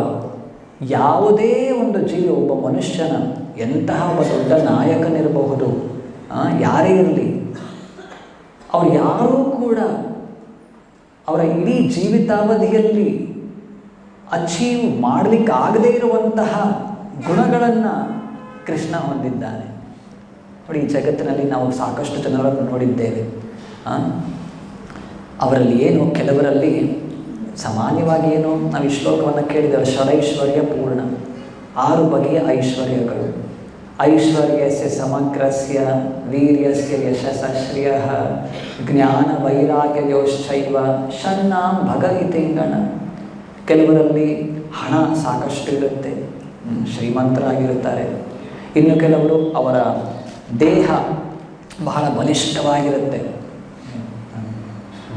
ಯಾವುದೇ ಒಂದು ಜೀವಿ, ಒಬ್ಬ ಮನುಷ್ಯನ, ಎಂತಹ ಒಬ್ಬ ದೊಡ್ಡ ನಾಯಕನಿರಬಹುದು, ಯಾರೇ ಇರಲಿ, ಅವ್ರು ಯಾರೂ ಕೂಡ ಅವರ ಇಡೀ ಜೀವಿತಾವಧಿಯಲ್ಲಿ ಅಚೀವ್ ಮಾಡಲಿಕ್ಕಾಗದೇ ಇರುವಂತಹ ಗುಣಗಳನ್ನು ಕೃಷ್ಣ ಹೊಂದಿದ್ದಾನೆ. ನೋಡಿ, ಈ ಜಗತ್ತಿನಲ್ಲಿ ನಾವು ಸಾಕಷ್ಟು ಜನರನ್ನು ನೋಡಿದ್ದೇವೆ. ಅವರಲ್ಲಿ ಏನು, ಕೆಲವರಲ್ಲಿ ಸಾಮಾನ್ಯವಾಗಿ ಏನು, ನಾವು ಈ ಶ್ಲೋಕವನ್ನು ಕೇಳಿದ್ದೇವೆ, ಷಡೈಶ್ವರ್ಯ ಪೂರ್ಣ, 6 ಬಗೆಯ ಐಶ್ವರ್ಯಗಳು. ಐಶ್ವರ್ಯಸ್ಯ ಸಮಗ್ರಸ್ಯ ವೀರ್ಯಸ್ಯ ಯಶಸ್ಸ ಶ್ರಿಯಃ ಜ್ಞಾನ ವೈರಾಗ್ಯಯೋಶ್ಚೈವ ಷಣ್ಣಾಂ ಭಗಹಿತೇಂಗಣ. ಕೆಲವರಲ್ಲಿ ಹಣ ಸಾಕಷ್ಟು ಇರುತ್ತೆ, ಶ್ರೀಮಂತರಾಗಿರುತ್ತಾರೆ. ಇನ್ನು ಕೆಲವರು ಅವರ ದೇಹ ಬಹಳ ಬಲಿಷ್ಠವಾಗಿರುತ್ತೆ,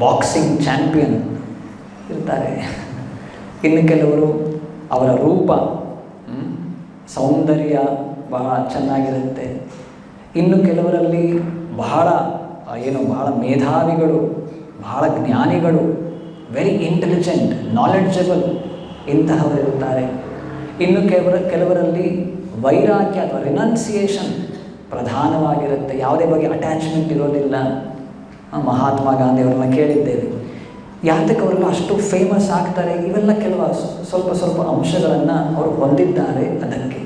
ಬಾಕ್ಸಿಂಗ್ ಚಾಂಪಿಯನ್ ಇರ್ತಾರೆ. ಇನ್ನು ಕೆಲವರು ಅವರ ರೂಪ, ಸೌಂದರ್ಯ ಬಹಳ ಚೆನ್ನಾಗಿರುತ್ತೆ. ಇನ್ನು ಕೆಲವರಲ್ಲಿ ಬಹಳ ಮೇಧಾವಿಗಳು, ಬಹಳ ಜ್ಞಾನಿಗಳು, ವೆರಿ ಇಂಟೆಲಿಜೆಂಟ್, ನಾಲೆಡ್ಜಬಲ್ ಇಂತಹವರಿರುತ್ತಾರೆ. ಇನ್ನು ಕೆಲವರಲ್ಲಿ ವೈರಾಗ್ಯ ಅಥವಾ ರಿನನ್ಸಿಯೇಷನ್ ಪ್ರಧಾನವಾಗಿರುತ್ತೆ, ಯಾವುದೇ ಬಗ್ಗೆ ಅಟ್ಯಾಚ್ಮೆಂಟ್ ಇರೋದಿಲ್ಲ. ಮಹಾತ್ಮ ಗಾಂಧಿಯವರನ್ನ ಕೇಳಿದ್ದೇವೆ, ಯಾತಕ್ಕೆ ಅವರೆಲ್ಲ ಅಷ್ಟು ಫೇಮಸ್ ಆಗ್ತಾರೆ? ಇವೆಲ್ಲ ಕೆಲವು ಸ್ವಲ್ಪ ಅಂಶಗಳನ್ನು ಅವರು ಹೊಂದಿದ್ದಾರೆ ಅದಕ್ಕೆ.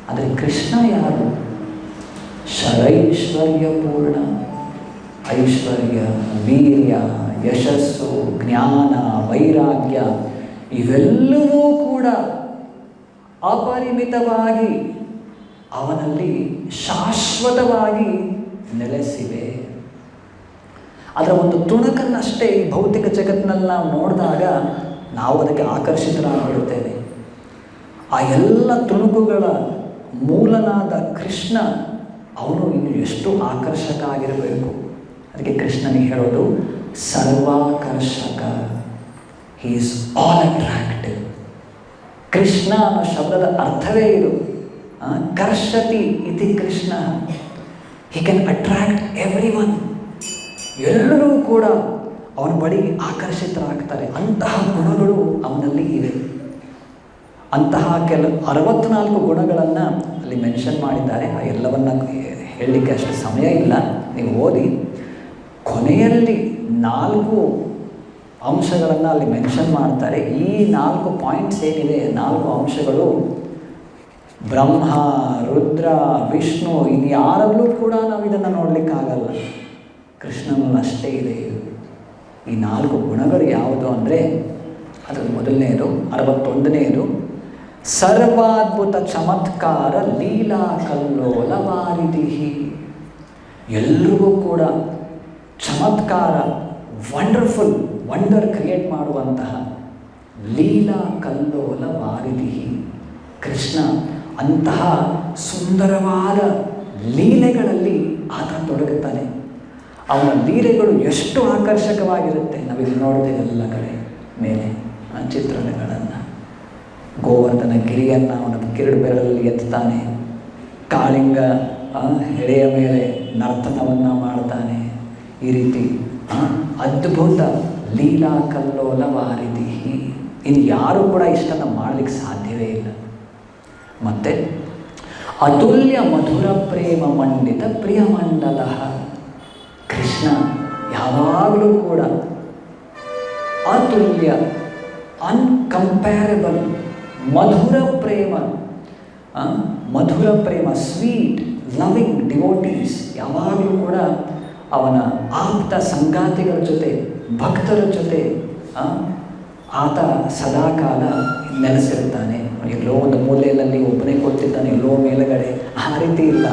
ಆದರೆ ಕೃಷ್ಣ ಯಾರು? ಷಡೈಶ್ವರ್ಯ ಪೂರ್ಣ, ಐಶ್ವರ್ಯ, ವೀರ್ಯ, ಯಶಸ್ಸು, ಜ್ಞಾನ, ವೈರಾಗ್ಯ ಇವೆಲ್ಲವೂ ಕೂಡ ಅಪರಿಮಿತವಾಗಿ ಅವನಲ್ಲಿ ಶಾಶ್ವತವಾಗಿ ನೆಲೆಸಿವೆ. ಅದರ ಒಂದು ತುಣುಕನ್ನಷ್ಟೇ ಈ ಭೌತಿಕ ಜಗತ್ತಿನಲ್ಲಿ ನಾವು ನೋಡಿದಾಗ ನಾವು ಅದಕ್ಕೆ ಆಕರ್ಷಿತರಾಗಿಬಿಡುತ್ತೇವೆ. ಆ ಎಲ್ಲ ತುಣುಕುಗಳ ಮೂಲನಾದ ಕೃಷ್ಣ, ಅವನು ಇನ್ನು ಎಷ್ಟು ಆಕರ್ಷಕ ಆಗಿರಬೇಕು. ಅದಕ್ಕೆ ಕೃಷ್ಣನಿಗೆ ಹೇಳೋದು ಸರ್ವಾಕರ್ಷಕ. He is all attractive. Krishna ಅನ್ನೋ ಶಬ್ದದ ಅರ್ಥವೇ ಇದು. ಕರ್ಷತಿ ಇತಿ Krishna. He can attract everyone. ಎಲ್ಲರೂ ಕೂಡ ಅವನ ಬಳಿ ಆಕರ್ಷಿತರಾಗ್ತಾರೆ. ಅಂತಹ ಗುಣಗಳು ಅವನಲ್ಲಿ ಇವೆ. ಅಂತಹ 64 ಗುಣಗಳನ್ನು ಅಲ್ಲಿ ಮೆನ್ಷನ್ ಮಾಡಿದ್ದಾರೆ. ಆ ಎಲ್ಲವನ್ನು ಹೇಳಲಿಕ್ಕೆ ಅಷ್ಟು ಸಮಯ ಇಲ್ಲ, ನೀವು ಓದಿ. ಕೊನೆಯಲ್ಲಿ 4 ಅಂಶಗಳನ್ನು ಅಲ್ಲಿ ಮೆನ್ಷನ್ ಮಾಡ್ತಾರೆ. ಈ 4 ಪಾಯಿಂಟ್ಸ್ ಏನಿದೆ, 4 ಅಂಶಗಳು ಬ್ರಹ್ಮ, ರುದ್ರ, ವಿಷ್ಣು ಇನ್ಯಾರಲ್ಲೂ ಕೂಡ ನಾವು ಇದನ್ನು ನೋಡಲಿಕ್ಕಾಗಲ್ಲ. ಕೃಷ್ಣನಲ್ಲಿ ಅಷ್ಟೇ ಇದೆ. ಈ 4 ಗುಣಗಳು ಯಾವುದು ಅಂದರೆ, ಅದರ ಮೊದಲನೆಯದು 61ನೇದು ಸರ್ವಾದ್ಭುತ ಚಮತ್ಕಾರ ಲೀಲಾ ಕಲ್ಲೋಲ ವಾರಿದಿಹಿ. ಎಲ್ರಿಗೂ ಕೂಡ ಚಮತ್ಕಾರ, ವಂಡರ್ ಕ್ರಿಯೇಟ್ ಮಾಡುವಂತಹ ಲೀಲಾ ಕಲ್ಲೋಲ ವಾರಿದಿಹಿ ಕೃಷ್ಣ. ಅಂತಹ ಸುಂದರವಾದ ಲೀಲೆಗಳಲ್ಲಿ ಆತ ತೊಡಗುತ್ತಾನೆ. ಅವನ ಲೀಲೆಗಳು ಎಷ್ಟು ಆಕರ್ಷಕವಾಗಿರುತ್ತೆ. ನಾವಿಲ್ಲಿ ನೋಡ್ತೇವೆ ಎಲ್ಲ ಕಡೆ ಮೇಲೆ ಚಿತ್ರಣಗಳನ್ನು. ಗೋವರ್ಧನ ಗಿರಿಯನ್ನು ಅವನ ಕಿರಡು ಬೆರಳಲ್ಲಿ ಎತ್ತಾನೆ, ಕಾಳಿಂಗ ಹೆಡೆಯ ಮೇಲೆ ನರ್ತನವನ್ನು ಮಾಡ್ತಾನೆ. ಈ ರೀತಿ ಅದ್ಭುತ ಲೀಲಾ ಕಲ್ಲೋಲ ವಾರಿಧಿ. ಇನ್ನು ಯಾರು ಕೂಡ ಇಷ್ಟನ್ನು ಮಾಡಲಿಕ್ಕೆ ಸಾಧ್ಯವೇ ಇಲ್ಲ. ಮತ್ತು ಅತುಲ್ಯ ಮಧುರ ಪ್ರೇಮ ಮಂಡಿತ ಪ್ರಿಯ ಮಂಡಲ. ಕೃಷ್ಣ ಯಾವಾಗಲೂ ಕೂಡ ಅತುಲ್ಯ, ಅನ್ಕಂಪ್ಯಾರಬಲ್ ಮಧುರ ಪ್ರೇಮ, ಸ್ವೀಟ್ ಲವಿಂಗ್ ಡಿವೋಟೀಸ್ ಯಾವಾಗಲೂ ಕೂಡ ಅವನ ಆಪ್ತ ಸಂಗಾತಿಗಳ ಜೊತೆ, ಭಕ್ತರ ಜೊತೆ ಆತ ಸದಾಕಾಲ ನೆಲೆಸಿರ್ತಾನೆ. ಎಲ್ಲೋ ಒಂದು ಮೂಲೆಯಲ್ಲಿ ಒಬ್ಬನೇ ಕೊಡ್ತಿದ್ದಾನೆ, ಎಲ್ಲೋ ಮೇಲುಗಡೆ, ಆ ರೀತಿ ಇಲ್ಲ.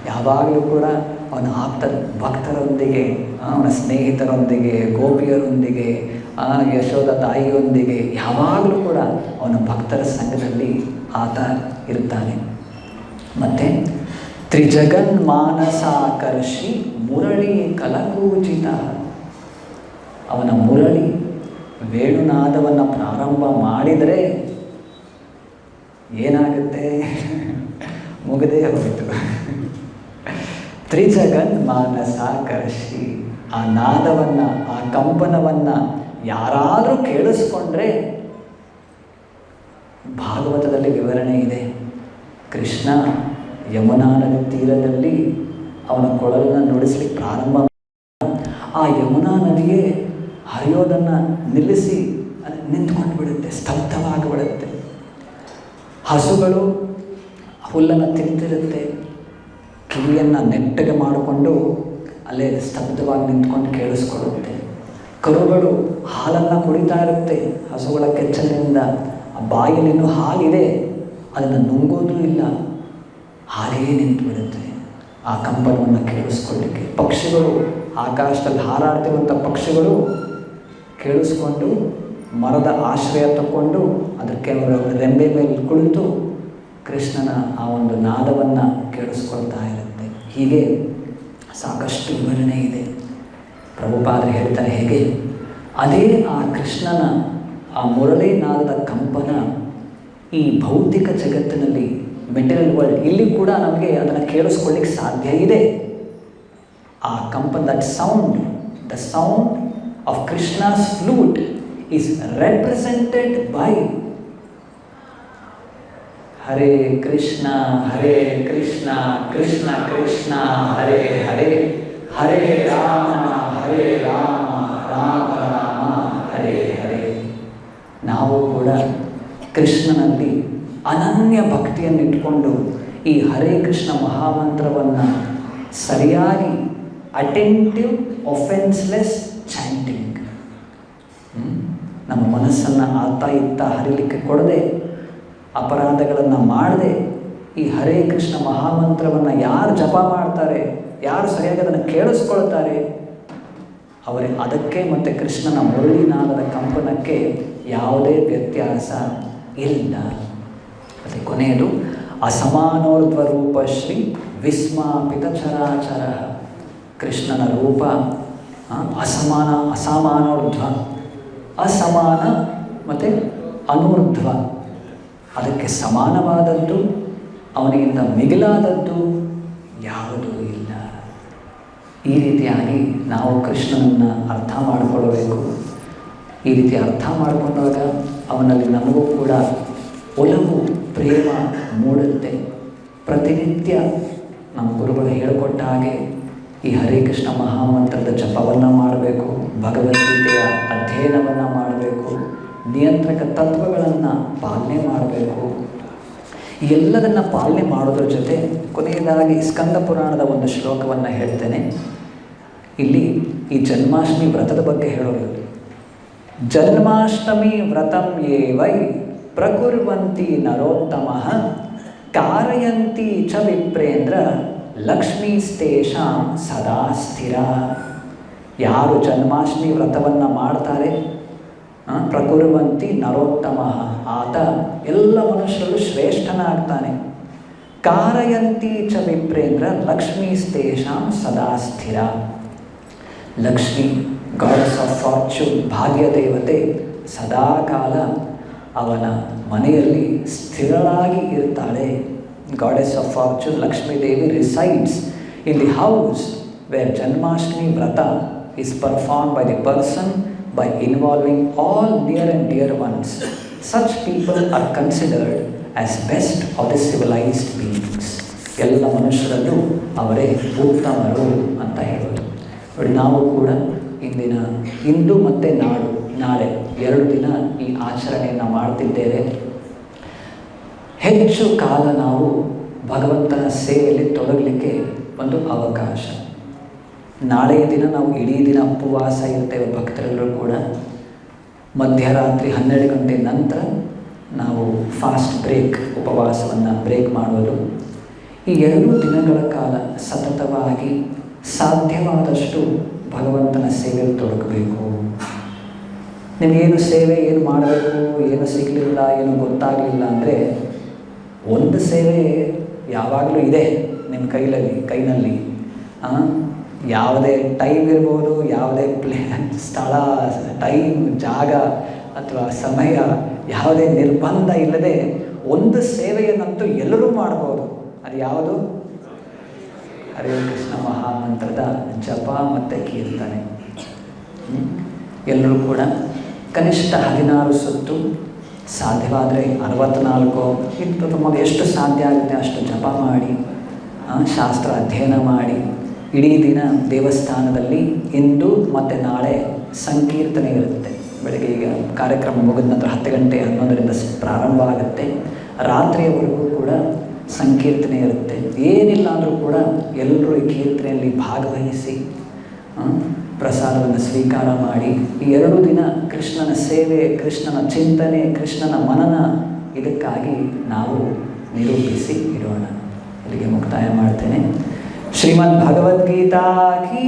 ಯಾವಾಗಲೂ ಕೂಡ ಅವನ ಆಪ್ತ ಭಕ್ತರೊಂದಿಗೆ, ಅವನ ಸ್ನೇಹಿತರೊಂದಿಗೆ, ಗೋಪಿಯರೊಂದಿಗೆ, ಯಶೋಧ ತಾಯಿಯೊಂದಿಗೆ ಯಾವಾಗಲೂ ಕೂಡ ಅವನ ಭಕ್ತರ ಸಂಘದಲ್ಲಿ ಆತ ಇರ್ತಾನೆ. ಮತ್ತು ತ್ರಿಜಗನ್ಮಾನಸಾಕರ್ಷಿ ಮುರಳಿ ಕಲಕೂಚಿತ. ಅವನ ಮುರಳಿ ವೇಣುನಾದವನ್ನು ಪ್ರಾರಂಭ ಮಾಡಿದರೆ ಏನಾಗುತ್ತೆ? ಮುಗದೇ ಹೋಯಿತು. ತ್ರಿಜಗನ್ಮಾನಸಾಕರ್ಷಿ. ಆ ನಾದವನ್ನು, ಆ ಕಂಪನವನ್ನು ಯಾರಾದರೂ ಕೇಳಿಸ್ಕೊಂಡ್ರೆ, ಭಾಗವತದಲ್ಲಿ ವಿವರಣೆ ಇದೆ. ಕೃಷ್ಣ ಯಮುನಾ ನದಿ ತೀರದಲ್ಲಿ ಅವನ ಕೊಳಲನ್ನು ನುಡಿಸ್ಲಿಕ್ಕೆ ಪ್ರಾರಂಭ, ಆ ಯಮುನಾ ನದಿಯೇ ಹರಿಯೋದನ್ನು ನಿಲ್ಲಿಸಿ ನಿಂತ್ಕೊಂಡು ಬಿಡುತ್ತೆ, ಸ್ತಬ್ಧವಾಗಿಬಿಡುತ್ತೆ. ಹಸುಗಳು ಹುಲ್ಲನ್ನು ತಿಂತಿರುತ್ತೆ, ಕಿವಿಯನ್ನು ನೆಟ್ಟಗೆ ಮಾಡಿಕೊಂಡು ಅಲ್ಲೇ ಸ್ತಬ್ಧವಾಗಿ ನಿಂತ್ಕೊಂಡು ಕೇಳಿಸ್ಕೊಳ್ಳುತ್ತೆ. ಕರುಗಳು ಹಾಲನ್ನು ಕುಡಿತಾ ಇರುತ್ತೆ, ಹಸುಗಳ ಕೆಚ್ಚಲಿನಿಂದ ಆ ಬಾಯಿಲಿನ್ನೂ ಹಾಲಿದೆ, ಅದನ್ನು ನುಂಗೋದೂ ಇಲ್ಲ, ಹಾಗೆಯೇ ನಿಂತು ಬಿಡುತ್ತೆ ಆ ಕಂಪನವನ್ನು ಕೇಳಿಸ್ಕೊಳ್ಳಿಕ್ಕೆ. ಪಕ್ಷಿಗಳು, ಆಕಾಶದಲ್ಲಿ ಹಾರಾಡ್ತಿರುವಂಥ ಪಕ್ಷಿಗಳು ಕೇಳಿಸ್ಕೊಂಡು ಮರದ ಆಶ್ರಯ ತಗೊಂಡು ಅದಕ್ಕೆ ರೆಂಬೆ ಮೇಲೆ ಕುಳಿತು ಕೃಷ್ಣನ ಆ ಒಂದು ನಾದವನ್ನು ಕೇಳಿಸ್ಕೊಳ್ತಾ ಇರುತ್ತೆ. ಹೀಗೆ ಸಾಕಷ್ಟು ವಿವರಣೆ ಇದೆ. ಪ್ರಭುಪಾದರು ಹೇಳ್ತಾರೆ ಹೇಗೆ, ಅದೇ ಆ ಕೃಷ್ಣನ ಆ ಮುರಳಿ ನಾದದ ಕಂಪನ ಈ ಭೌತಿಕ ಜಗತ್ತಿನಲ್ಲಿ, ಮೆಟೀರಿಯಲ್ ವರ್ಲ್ಡ್, ಇಲ್ಲಿ ಕೂಡ ನಮಗೆ ಅದನ್ನು ಕೇಳಿಸ್ಕೊಳ್ಳಿಕ್ಕೆ ಸಾಧ್ಯ ಇದೆ. ಆ ಕಂಪನ, the sound of Krishna's flute is represented by Hare Krishna Krishna Krishna Hare Hare, Hare Rama Rama Rama Hare Hare. ನಾವು ಕೂಡ ಕೃಷ್ಣನಲ್ಲಿ ಅನನ್ಯ ಭಕ್ತಿಯನ್ನು ಇಟ್ಕೊಂಡು ಈ ಹರೇ ಕೃಷ್ಣ ಮಹಾಮಂತ್ರವನ್ನು ಸರಿಯಾಗಿ ಅಟೆಂಟಿವ್ ಒಫೆನ್ಸ್ಲೆಸ್ ಚಾಂಟಿಂಗ್, ನಮ್ಮ ಮನಸ್ಸನ್ನು ಆತ ಇತ್ತ ಹರಿಲಿಕ್ಕೆ ಕೊಡದೆ, ಅಪರಾಧಗಳನ್ನು ಮಾಡದೆ, ಈ ಹರೇ ಕೃಷ್ಣ ಮಹಾಮಂತ್ರವನ್ನು ಯಾರು ಜಪ ಮಾಡ್ತಾರೆ, ಯಾರು ಸರಿಯಾಗಿ ಅದನ್ನು ಕೇಳಿಸ್ಕೊಳ್ತಾರೆ, ಅವರೇ ಅದಕ್ಕೆ ಮತ್ತು ಕೃಷ್ಣನ ಮುರಳಿನಾದದ ಕಂಪನಕ್ಕೆ ಯಾವುದೇ ವ್ಯತ್ಯಾಸ ಇಲ್ಲ. ಮತ್ತು ಕೊನೆಯದು ಅಸಮಾನೋರ್ಧ್ವ ರೂಪ ಶ್ರೀ ವಿಸ್ಮಾಪಿತ ಚರಾಚರ. ಕೃಷ್ಣನ ರೂಪ ಅಸಮಾನೋರ್ಧ್ವ, ಅಸಮಾನ ಮತ್ತು ಅನೂರ್ಧ್ವ, ಅದಕ್ಕೆ ಸಮಾನವಾದದ್ದು, ಅವನಿಗಿಂತ ಮಿಗಿಲಾದದ್ದು ಯಾವುದೂ ಇಲ್ಲ. ಈ ರೀತಿಯಾಗಿ ನಾವು ಕೃಷ್ಣನನ್ನು ಅರ್ಥ ಮಾಡಿಕೊಳ್ಳಬೇಕು. ಈ ರೀತಿ ಅರ್ಥ ಮಾಡಿಕೊಂಡಾಗ ಅವನಲ್ಲಿ ನಮಗೂ ಕೂಡ ಒಲವು, ಪ್ರೇಮ ಮೂಡುತ್ತೆ. ಪ್ರತಿನಿತ್ಯ ನಮ್ಮ ಗುರುಗಳು ಹೇಳಿಕೊಟ್ಟ ಹಾಗೆ ಈ ಹರೇ ಕೃಷ್ಣ ಮಹಾಮಂತ್ರದ ಜಪವನ್ನು ಮಾಡಬೇಕು, ಭಗವದ್ಗೀತೆಯ ಅಧ್ಯಯನವನ್ನು ಮಾಡಬೇಕು, ನಿಯಂತ್ರಕ ತತ್ವಗಳನ್ನು ಪಾಲನೆ ಮಾಡಬೇಕು. ಈ ಎಲ್ಲದನ್ನು ಪಾಲನೆ ಮಾಡೋದ್ರ ಜೊತೆ ಕೊನೆಯದಾಗಿ ಸ್ಕಂದ ಪುರಾಣದ ಒಂದು ಶ್ಲೋಕವನ್ನು ಹೇಳ್ತೇನೆ. ಇಲ್ಲಿ ಈ ಜನ್ಮಾಷ್ಟಮಿ ವ್ರತದ ಬಗ್ಗೆ ಹೇಳೋದು. ಜನ್ಮಾಷ್ಟಮಿ ವ್ರತಂ ಯೇ ವೈ ಪ್ರಕುರ್ವಂತಿ ನರೋತ್ತಮಃ ಕಾರಯಂತಿ ಚ ವಿಪ್ರೇಂದ್ರ ಲಕ್ಷ್ಮೀಸ್ತೇಷಾಂ ಸದಾ ಸ್ಥಿರ. ಯಾರು ಜನ್ಮಾಷ್ಟಮಿ ವ್ರತವನ್ನು ಮಾಡ್ತಾರೆ, ಪ್ರಕುರ್ವಂತಿ ನರೋತ್ತಮಃ, ಆತ ಎಲ್ಲ ಮನುಷ್ಯರಲ್ಲೂ ಶ್ರೇಷ್ಠನಾಗ್ತಾನೆ. ಕಾರಯಂತಿ ಚ ವಿಪ್ರೇಂದ್ರ ಲಕ್ಷ್ಮೀಸ್ತೇಷಾಂ ಸದಾ ಸ್ಥಿರ. ಲಕ್ಷ್ಮಿ, ಗಾಡೆಸ್ ಆಫ್ ಫಾರ್ಚೂನ್, ಭಾಗ್ಯ ದೇವತೆ, ಸದಾಕಾಲ ಅವನ ಮನೆಯಲ್ಲಿ ಸ್ಥಿರಳಾಗಿ ಇರ್ತಾಳೆ. Goddess of fortune Lakshmi Devi resides in the house where Janmashtami vrata is performed by the person by involving all near and dear ones. Such people are considered as best of the civilized beings. ಎಲ್ಲ ಮನುಷ್ಯರಲ್ಲೂ ಅವರೇ ಉತ್ತಮರು ಅಂತ ಹೇಳೋದು. ನೋಡಿ, ನಾವು ಕೂಡ ಇಂದು ಮತ್ತು ನಾಳೆ 2 ದಿನ ಈ ಆಚರಣೆಯನ್ನು ಮಾಡ್ತಿದ್ದೇವೆ. ಹೆಚ್ಚು ಕಾಲ ನಾವು ಭಗವಂತನ ಸೇವೆಯಲ್ಲಿ ತೊಡಗಲಿಕ್ಕೆ ಒಂದು ಅವಕಾಶ. ನಾಳೆಯ ದಿನ ನಾವು ಇಡೀ ದಿನ ಉಪವಾಸ ಇರ್ತೇವೆ ಭಕ್ತರೆಲ್ಲರೂ ಕೂಡ. ಮಧ್ಯರಾತ್ರಿ 12 ಗಂಟೆ ನಂತರ ನಾವು ಫಾಸ್ಟ್ ಬ್ರೇಕ್, ಉಪವಾಸವನ್ನು ಬ್ರೇಕ್ ಮಾಡೋದು. ಈ 2 ದಿನಗಳ ಕಾಲ ಸತತವಾಗಿ ಸಾಧ್ಯವಾದಷ್ಟು ಭಗವಂತನ ಸೇವೆಯಲ್ಲಿ ತೊಡಗಬೇಕು. ನಿಮಗೇನು ಸೇವೆ ಏನು ಮಾಡಬೇಕು, ಏನು ಸಿಗಲಿಲ್ಲ, ಏನು ಗೊತ್ತಾಗಲಿಲ್ಲ ಅಂದರೆ ಒಂದು ಸೇವೆ ಯಾವಾಗಲೂ ಇದೆ ನಿಮ್ಮ ಕೈನಲ್ಲಿ. ಯಾವುದೇ ಟೈಮ್ ಇರ್ಬೋದು, ಯಾವುದೇ ಸ್ಥಳ, ಟೈಮ್, ಜಾಗ ಅಥವಾ ಸಮಯ, ಯಾವುದೇ ನಿರ್ಬಂಧ ಇಲ್ಲದೆ ಒಂದು ಸೇವೆಯನ್ನಂತೂ ಎಲ್ಲರೂ ಮಾಡ್ಬೋದು. ಅದು ಯಾವುದು? ಹರೇ ಕೃಷ್ಣ ಮಹಾಮಂತ್ರದ ಜಪ ಮತ್ತು ಕೀರ್ತನೆ. ಎಲ್ಲರೂ ಕೂಡ ಕನಿಷ್ಠ 16 ಸುತ್ತು, ಸಾಧ್ಯವಾದರೆ 64 ಇತ್ತು, ತಮಗೆ ಎಷ್ಟು ಸಾಧ್ಯ ಆಗುತ್ತೆ ಅಷ್ಟು ಜಪ ಮಾಡಿ, ಶಾಸ್ತ್ರ ಅಧ್ಯಯನ ಮಾಡಿ, ಇಡೀ ದಿನ ದೇವಸ್ಥಾನದಲ್ಲಿ ಇಂದು ಮತ್ತು ನಾಳೆ ಸಂಕೀರ್ತನೆ ಇರುತ್ತೆ. ಬೆಳಗ್ಗೆ ಈಗ ಕಾರ್ಯಕ್ರಮ ಮುಗಿದ ನಂತರ 10 ಗಂಟೆ 11ರಿಂದ ಪ್ರಾರಂಭ ಆಗುತ್ತೆ. ರಾತ್ರಿಯವರೆಗೂ ಕೂಡ ಸಂಕೀರ್ತನೆ ಇರುತ್ತೆ. ಏನಿಲ್ಲ ಅಂದರೂ ಕೂಡ ಎಲ್ಲರೂ ಈ ಕೀರ್ತನೆಯಲ್ಲಿ ಭಾಗವಹಿಸಿ ಪ್ರಸಾದವನ್ನು ಸ್ವೀಕಾರ ಮಾಡಿ ಈ 2 ದಿನ ಕೃಷ್ಣನ ಸೇವೆ, ಕೃಷ್ಣನ ಚಿಂತನೆ, ಕೃಷ್ಣನ ಮನನ ಇದಕ್ಕಾಗಿ ನಾವು ನಿರೂಪಿಸಿ ಇಡೋಣ. ಇಲ್ಲಿಗೆ ಮುಕ್ತಾಯ ಮಾಡ್ತೇನೆ. ಶ್ರೀಮದ್ ಭಗವದ್ಗೀತಾ ಕಿ,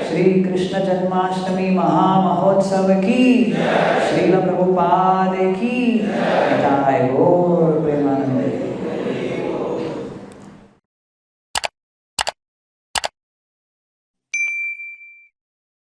ಶ್ರೀ ಕೃಷ್ಣ ಜನ್ಮಾಷ್ಟಮಿ ಮಹಾಮಹೋತ್ಸವ ಕಿ, ಶ್ರೀಲ ಪ್ರಭುಪಾದೆ ಕಿ.